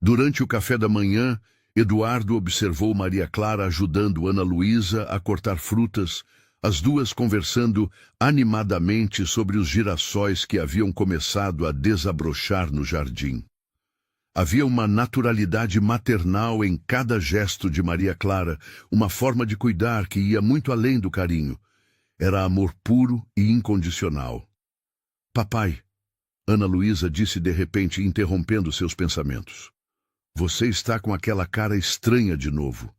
Durante o café da manhã, Eduardo observou Maria Clara ajudando Ana Luísa a cortar frutas, as duas conversando animadamente sobre os girassóis que haviam começado a desabrochar no jardim. Havia uma naturalidade maternal em cada gesto de Maria Clara, uma forma de cuidar que ia muito além do carinho. Era amor puro e incondicional. Papai, Ana Luísa disse de repente, interrompendo seus pensamentos. Você está com aquela cara estranha de novo.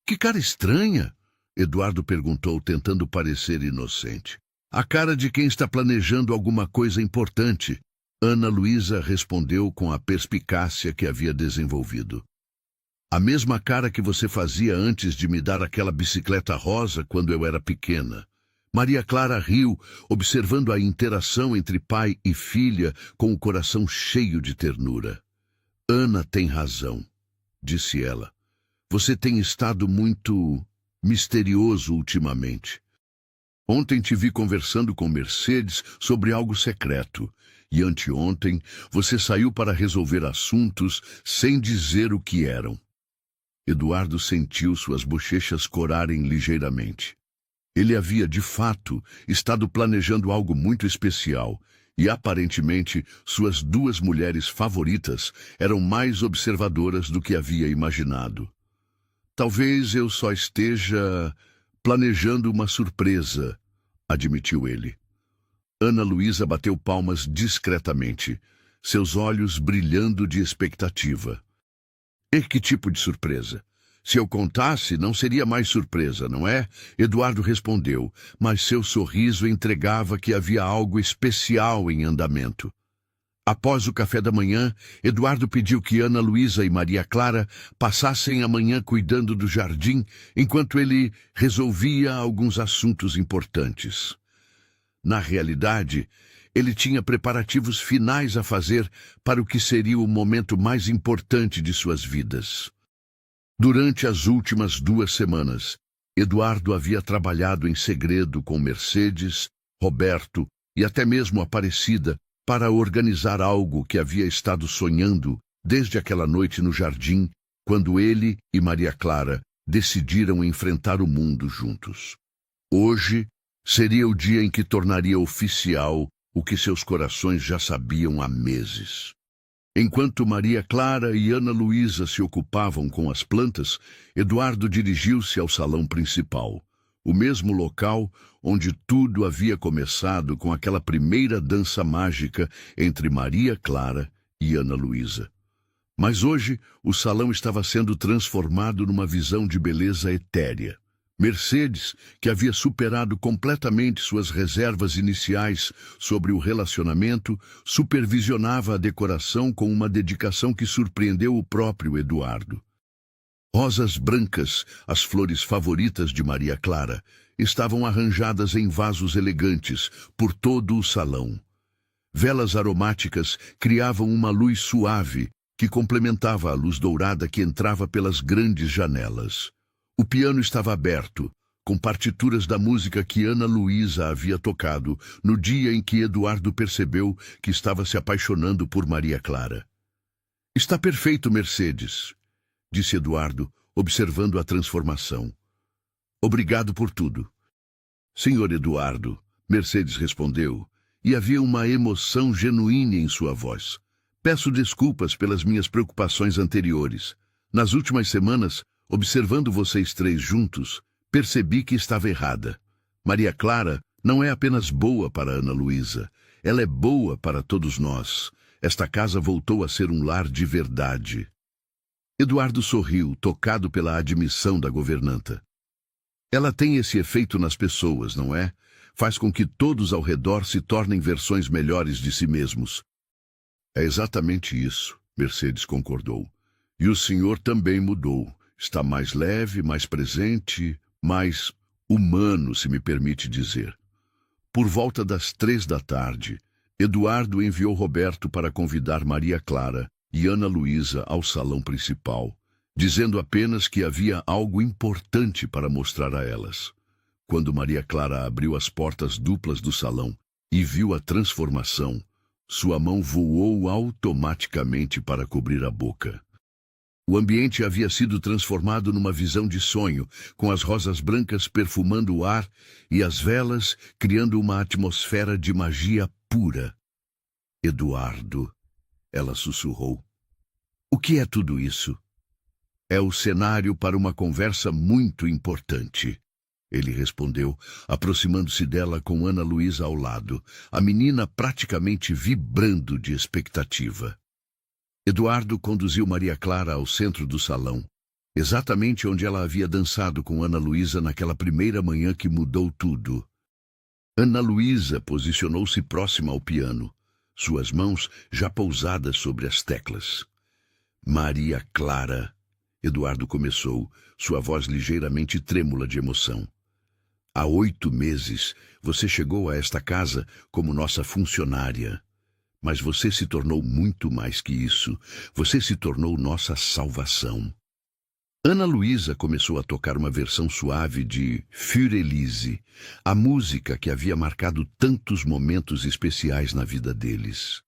Que cara estranha? Eduardo perguntou, tentando parecer inocente. A cara de quem está planejando alguma coisa importante. Ana Luísa respondeu com a perspicácia que havia desenvolvido. A mesma cara que você fazia antes de me dar aquela bicicleta rosa quando eu era pequena. Maria Clara riu, observando a interação entre pai e filha com o coração cheio de ternura. Ana tem razão, disse ela. Você tem estado muito misterioso ultimamente. Ontem te vi conversando com Mercedes sobre algo secreto, e anteontem você saiu para resolver assuntos sem dizer o que eram. Eduardo sentiu suas bochechas corarem ligeiramente. Ele havia, de fato, estado planejando algo muito especial, e aparentemente suas duas mulheres favoritas eram mais observadoras do que havia imaginado. Talvez eu só esteja planejando uma surpresa, admitiu ele. Ana Luísa bateu palmas discretamente, seus olhos brilhando de expectativa. E que tipo de surpresa? Se eu contasse, não seria mais surpresa, não é? Eduardo respondeu, mas seu sorriso entregava que havia algo especial em andamento. Após o café da manhã, Eduardo pediu que Ana Luísa e Maria Clara passassem a manhã cuidando do jardim, enquanto ele resolvia alguns assuntos importantes. Na realidade, ele tinha preparativos finais a fazer para o que seria o momento mais importante de suas vidas. Durante as últimas 2 semanas, Eduardo havia trabalhado em segredo com Mercedes, Roberto e até mesmo Aparecida para organizar algo que havia estado sonhando desde aquela noite no jardim, quando ele e Maria Clara decidiram enfrentar o mundo juntos. Hoje seria o dia em que tornaria oficial o que seus corações já sabiam há meses. Enquanto Maria Clara e Ana Luísa se ocupavam com as plantas, Eduardo dirigiu-se ao salão principal, o mesmo local onde tudo havia começado com aquela primeira dança mágica entre Maria Clara e Ana Luísa. Mas hoje o salão estava sendo transformado numa visão de beleza etérea. Mercedes, que havia superado completamente suas reservas iniciais sobre o relacionamento, supervisionava a decoração com uma dedicação que surpreendeu o próprio Eduardo. Rosas brancas, as flores favoritas de Maria Clara, estavam arranjadas em vasos elegantes por todo o salão. Velas aromáticas criavam uma luz suave que complementava a luz dourada que entrava pelas grandes janelas. O piano estava aberto, com partituras da música que Ana Luísa havia tocado no dia em que Eduardo percebeu que estava se apaixonando por Maria Clara. "Está perfeito, Mercedes", disse Eduardo, observando a transformação. "Obrigado por tudo." "Senhor Eduardo", Mercedes respondeu, e havia uma emoção genuína em sua voz. "Peço desculpas pelas minhas preocupações anteriores. Nas últimas semanas, observando vocês três juntos, percebi que estava errada. Maria Clara não é apenas boa para Ana Luísa, ela é boa para todos nós. Esta casa voltou a ser um lar de verdade." Eduardo sorriu, tocado pela admissão da governanta. "Ela tem esse efeito nas pessoas, não é? Faz com que todos ao redor se tornem versões melhores de si mesmos." "É exatamente isso", Mercedes concordou. "E o senhor também mudou. Está mais leve, mais presente, mais humano, se me permite dizer." Por volta das 3 da tarde, Eduardo enviou Roberto para convidar Maria Clara e Ana Luísa ao salão principal, dizendo apenas que havia algo importante para mostrar a elas. Quando Maria Clara abriu as portas duplas do salão e viu a transformação, sua mão voou automaticamente para cobrir a boca. O ambiente havia sido transformado numa visão de sonho, com as rosas brancas perfumando o ar e as velas criando uma atmosfera de magia pura. "Eduardo", ela sussurrou. "O que é tudo isso?" "É o cenário para uma conversa muito importante", ele respondeu, aproximando-se dela com Ana Luísa ao lado, a menina praticamente vibrando de expectativa. Eduardo conduziu Maria Clara ao centro do salão, exatamente onde ela havia dançado com Ana Luísa naquela primeira manhã que mudou tudo. Ana Luísa posicionou-se próxima ao piano, suas mãos já pousadas sobre as teclas. "Maria Clara", Eduardo começou, sua voz ligeiramente trêmula de emoção. "Há 8 meses, você chegou a esta casa como nossa funcionária. Mas você se tornou muito mais que isso. Você se tornou nossa salvação." Ana Luísa começou a tocar uma versão suave de Für Elise, a música que havia marcado tantos momentos especiais na vida deles.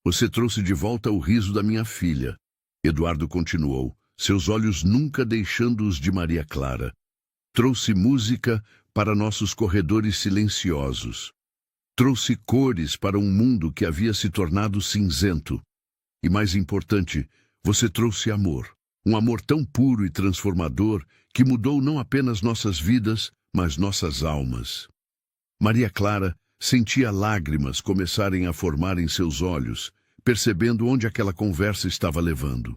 "Você trouxe de volta o riso da minha filha", Eduardo continuou, seus olhos nunca deixando os de Maria Clara. "Trouxe música para nossos corredores silenciosos. Trouxe cores para um mundo que havia se tornado cinzento. E mais importante, você trouxe amor. Um amor tão puro e transformador que mudou não apenas nossas vidas, mas nossas almas." Maria Clara sentia lágrimas começarem a formar em seus olhos, percebendo onde aquela conversa estava levando.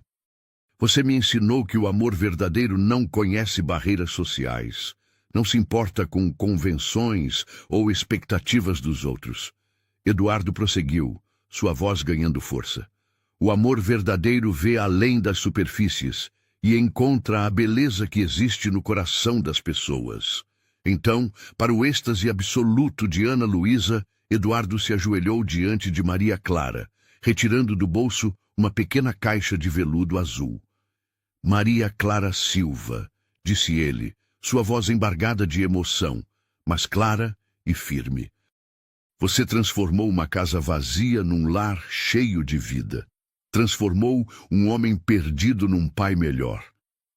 "Você me ensinou que o amor verdadeiro não conhece barreiras sociais. Não se importa com convenções ou expectativas dos outros." Eduardo prosseguiu, sua voz ganhando força. "O amor verdadeiro vê além das superfícies e encontra a beleza que existe no coração das pessoas." Então, para o êxtase absoluto de Ana Luísa, Eduardo se ajoelhou diante de Maria Clara, retirando do bolso uma pequena caixa de veludo azul. "Maria Clara Silva", disse ele, sua voz embargada de emoção, mas clara e firme. Você transformou uma casa vazia num lar cheio de vida. Transformou um homem perdido num pai melhor.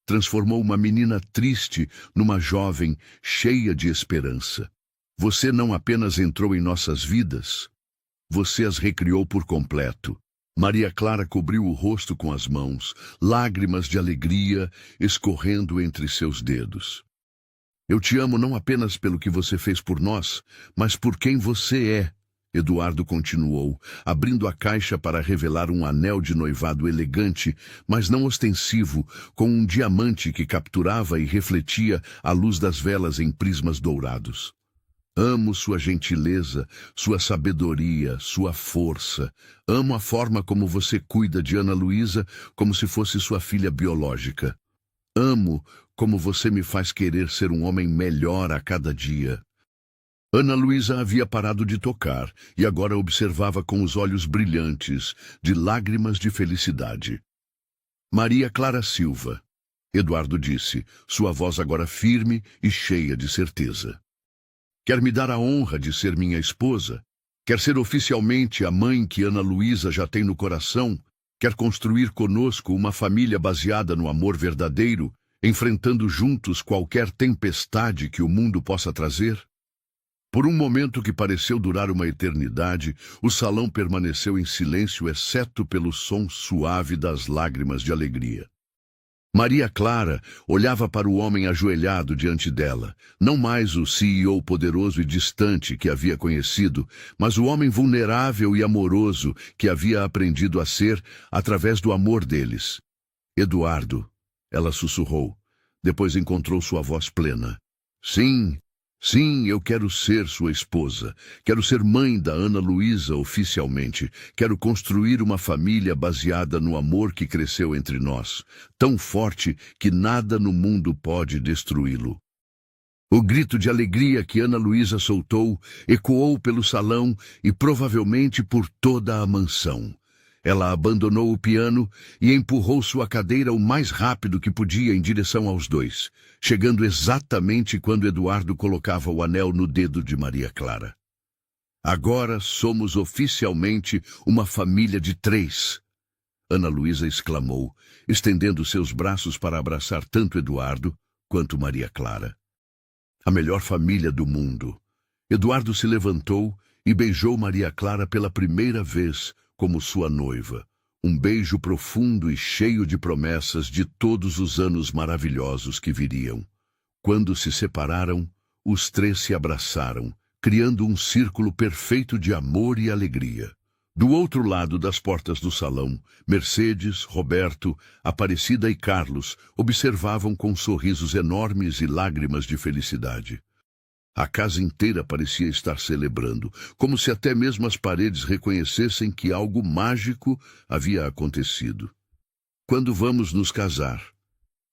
Transformou uma menina triste numa jovem cheia de esperança. Você não apenas entrou em nossas vidas, você as recriou por completo. Maria Clara cobriu o rosto com as mãos, lágrimas de alegria escorrendo entre seus dedos. Eu te amo não apenas pelo que você fez por nós, mas por quem você é, Eduardo continuou, abrindo a caixa para revelar um anel de noivado elegante, mas não ostensivo, com um diamante que capturava e refletia a luz das velas em prismas dourados. Amo sua gentileza, sua sabedoria, sua força. Amo a forma como você cuida de Ana Luísa como se fosse sua filha biológica. Amo como você me faz querer ser um homem melhor a cada dia. Ana Luísa havia parado de tocar e agora observava com os olhos brilhantes, de lágrimas de felicidade. Maria Clara Silva, Eduardo disse, sua voz agora firme e cheia de certeza. Quer me dar a honra de ser minha esposa? Quer ser oficialmente a mãe que Ana Luísa já tem no coração? Quer construir conosco uma família baseada no amor verdadeiro, enfrentando juntos qualquer tempestade que o mundo possa trazer? Por um momento que pareceu durar uma eternidade, o salão permaneceu em silêncio, exceto pelo som suave das lágrimas de alegria. Maria Clara olhava para o homem ajoelhado diante dela, não mais o CEO poderoso e distante que havia conhecido, mas o homem vulnerável e amoroso que havia aprendido a ser através do amor deles. Eduardo, ela sussurrou, depois encontrou sua voz plena. Sim, sim, eu quero ser sua esposa. Quero ser mãe da Ana Luísa oficialmente. Quero construir uma família baseada no amor que cresceu entre nós, tão forte que nada no mundo pode destruí-lo. O grito de alegria que Ana Luísa soltou ecoou pelo salão e provavelmente por toda a mansão. Ela abandonou o piano e empurrou sua cadeira o mais rápido que podia em direção aos dois, chegando exatamente quando Eduardo colocava o anel no dedo de Maria Clara. Agora somos oficialmente uma família de 3, Ana Luísa exclamou, estendendo seus braços para abraçar tanto Eduardo quanto Maria Clara. A melhor família do mundo. Eduardo se levantou e beijou Maria Clara pela primeira vez como sua noiva. Um beijo profundo e cheio de promessas de todos os anos maravilhosos que viriam. Quando se separaram, os 3 se abraçaram, criando um círculo perfeito de amor e alegria. Do outro lado das portas do salão, Mercedes, Roberto, Aparecida e Carlos observavam com sorrisos enormes e lágrimas de felicidade. A casa inteira parecia estar celebrando, como se até mesmo as paredes reconhecessem que algo mágico havia acontecido. Quando vamos nos casar?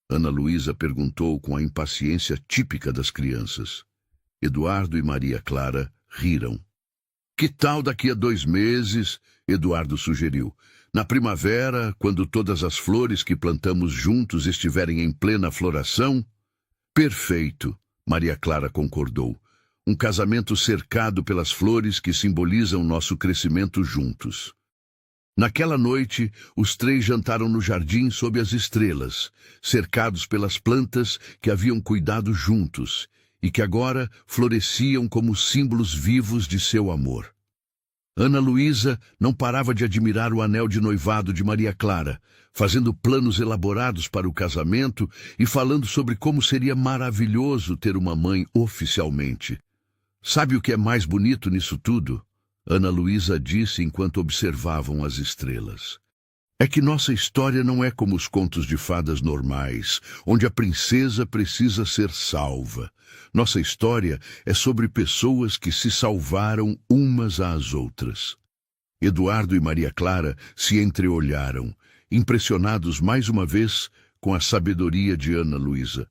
Ana Luísa perguntou com a impaciência típica das crianças. Eduardo e Maria Clara riram. Que tal daqui a 2 meses? Eduardo sugeriu. Na primavera, quando todas as flores que plantamos juntos estiverem em plena floração? Perfeito, Maria Clara concordou. Um casamento cercado pelas flores que simbolizam nosso crescimento juntos. Naquela noite, os 3 jantaram no jardim sob as estrelas, cercados pelas plantas que haviam cuidado juntos e que agora floresciam como símbolos vivos de seu amor. Ana Luísa não parava de admirar o anel de noivado de Maria Clara, fazendo planos elaborados para o casamento e falando sobre como seria maravilhoso ter uma mãe oficialmente. Sabe o que é mais bonito nisso tudo? Ana Luísa disse enquanto observavam as estrelas. É que nossa história não é como os contos de fadas normais, onde a princesa precisa ser salva. Nossa história é sobre pessoas que se salvaram umas às outras. Eduardo e Maria Clara se entreolharam, impressionados mais uma vez com a sabedoria de Ana Luísa.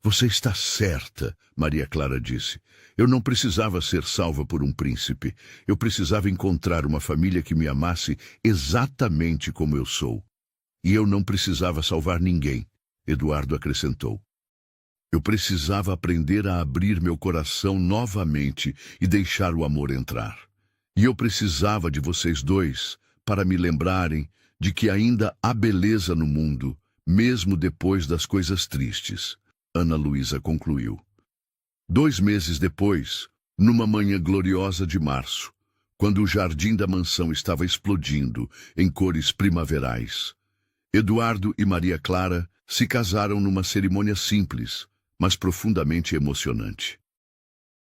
Você está certa, Maria Clara disse. Eu não precisava ser salva por um príncipe. Eu precisava encontrar uma família que me amasse exatamente como eu sou. E eu não precisava salvar ninguém, Eduardo acrescentou. Eu precisava aprender a abrir meu coração novamente e deixar o amor entrar. E eu precisava de vocês dois para me lembrarem de que ainda há beleza no mundo, mesmo depois das coisas tristes. Ana Luísa concluiu. 2 meses depois, numa manhã gloriosa de março, quando o jardim da mansão estava explodindo em cores primaverais, Eduardo e Maria Clara se casaram numa cerimônia simples, mas profundamente emocionante.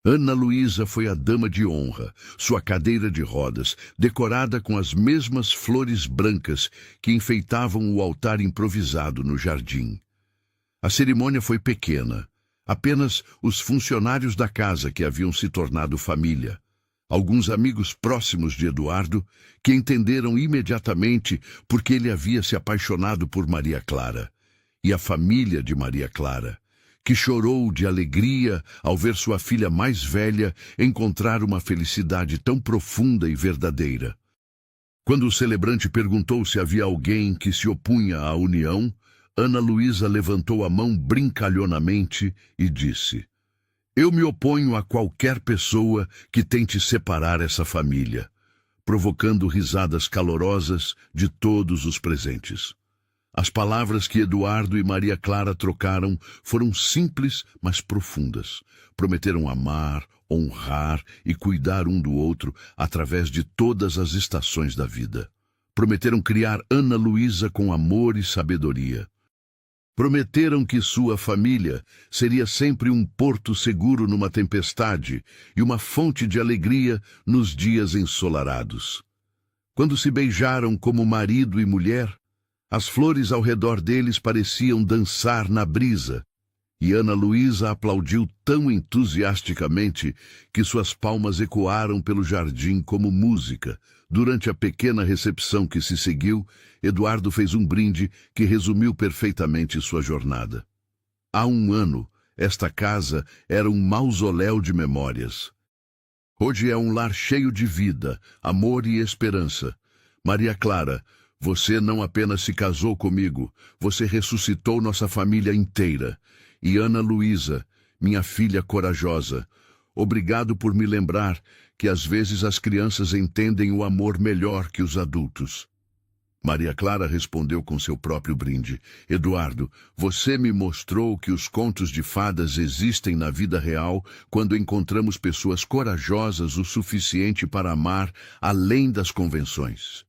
Ana Luísa foi a dama de honra, sua cadeira de rodas, decorada com as mesmas flores brancas que enfeitavam o altar improvisado no jardim. A cerimônia foi pequena, apenas os funcionários da casa que haviam se tornado família. Alguns amigos próximos de Eduardo, que entenderam imediatamente porque ele havia se apaixonado por Maria Clara, e a família de Maria Clara, que chorou de alegria ao ver sua filha mais velha encontrar uma felicidade tão profunda e verdadeira. Quando o celebrante perguntou se havia alguém que se opunha à união, Ana Luísa levantou a mão brincalhonamente e disse: "Eu me oponho a qualquer pessoa que tente separar essa família", provocando risadas calorosas de todos os presentes. As palavras que Eduardo e Maria Clara trocaram foram simples, mas profundas. Prometeram amar, honrar e cuidar um do outro através de todas as estações da vida. Prometeram criar Ana Luísa com amor e sabedoria. Prometeram que sua família seria sempre um porto seguro numa tempestade e uma fonte de alegria nos dias ensolarados. Quando se beijaram como marido e mulher, as flores ao redor deles pareciam dançar na brisa, e Ana Luísa aplaudiu tão entusiasticamente que suas palmas ecoaram pelo jardim como música. Durante a pequena recepção que se seguiu, Eduardo fez um brinde que resumiu perfeitamente sua jornada. Há 1 ano, esta casa era um mausoléu de memórias. Hoje é um lar cheio de vida, amor e esperança. Maria Clara, você não apenas se casou comigo, você ressuscitou nossa família inteira. E Ana Luísa, minha filha corajosa, obrigado por me lembrar que às vezes as crianças entendem o amor melhor que os adultos. Maria Clara respondeu com seu próprio brinde: Eduardo, você me mostrou que os contos de fadas existem na vida real quando encontramos pessoas corajosas o suficiente para amar além das convenções.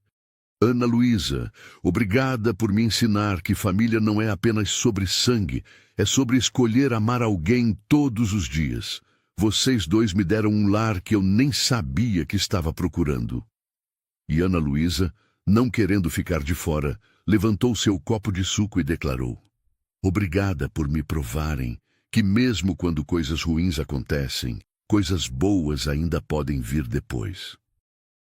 Ana Luísa, obrigada por me ensinar que família não é apenas sobre sangue, é sobre escolher amar alguém todos os dias. Vocês dois me deram um lar que eu nem sabia que estava procurando. E Ana Luísa, não querendo ficar de fora, levantou seu copo de suco e declarou: obrigada por me provarem que mesmo quando coisas ruins acontecem, coisas boas ainda podem vir depois.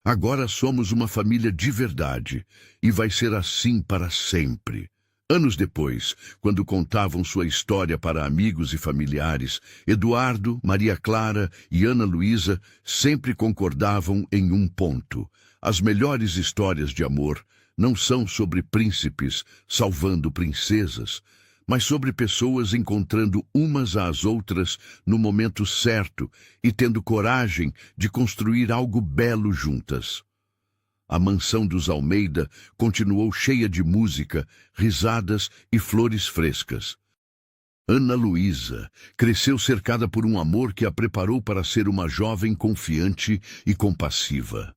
Agora somos uma família de verdade, e vai ser assim para sempre. Anos depois, quando contavam sua história para amigos e familiares, Eduardo, Maria Clara e Ana Luísa sempre concordavam em um ponto: as melhores histórias de amor não são sobre príncipes salvando princesas, mas sobre pessoas encontrando umas às outras no momento certo e tendo coragem de construir algo belo juntas. A mansão dos Almeida continuou cheia de música, risadas e flores frescas. Ana Luísa cresceu cercada por um amor que a preparou para ser uma jovem confiante e compassiva.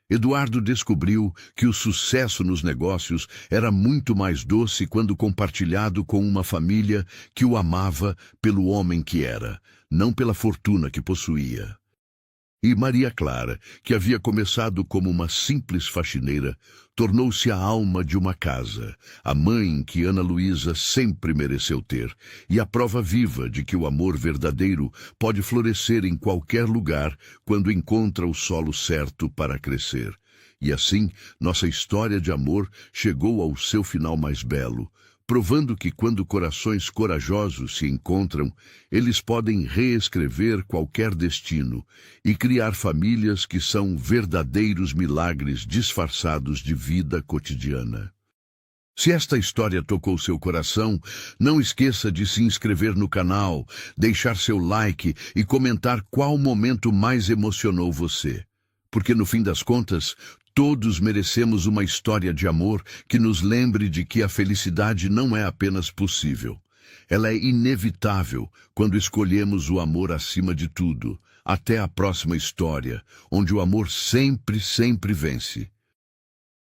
Eduardo descobriu que o sucesso nos negócios era muito mais doce quando compartilhado com uma família que o amava pelo homem que era, não pela fortuna que possuía. E Maria Clara, que havia começado como uma simples faxineira, tornou-se a alma de uma casa, a mãe que Ana Luísa sempre mereceu ter, e a prova viva de que o amor verdadeiro pode florescer em qualquer lugar quando encontra o solo certo para crescer. E assim, nossa história de amor chegou ao seu final mais belo, provando que quando corações corajosos se encontram, eles podem reescrever qualquer destino e criar famílias que são verdadeiros milagres disfarçados de vida cotidiana. Se esta história tocou seu coração, não esqueça de se inscrever no canal, deixar seu like e comentar qual momento mais emocionou você. Porque no fim das contas, todos merecemos uma história de amor que nos lembre de que a felicidade não é apenas possível. Ela é inevitável quando escolhemos o amor acima de tudo. Até a próxima história, onde o amor sempre, sempre vence.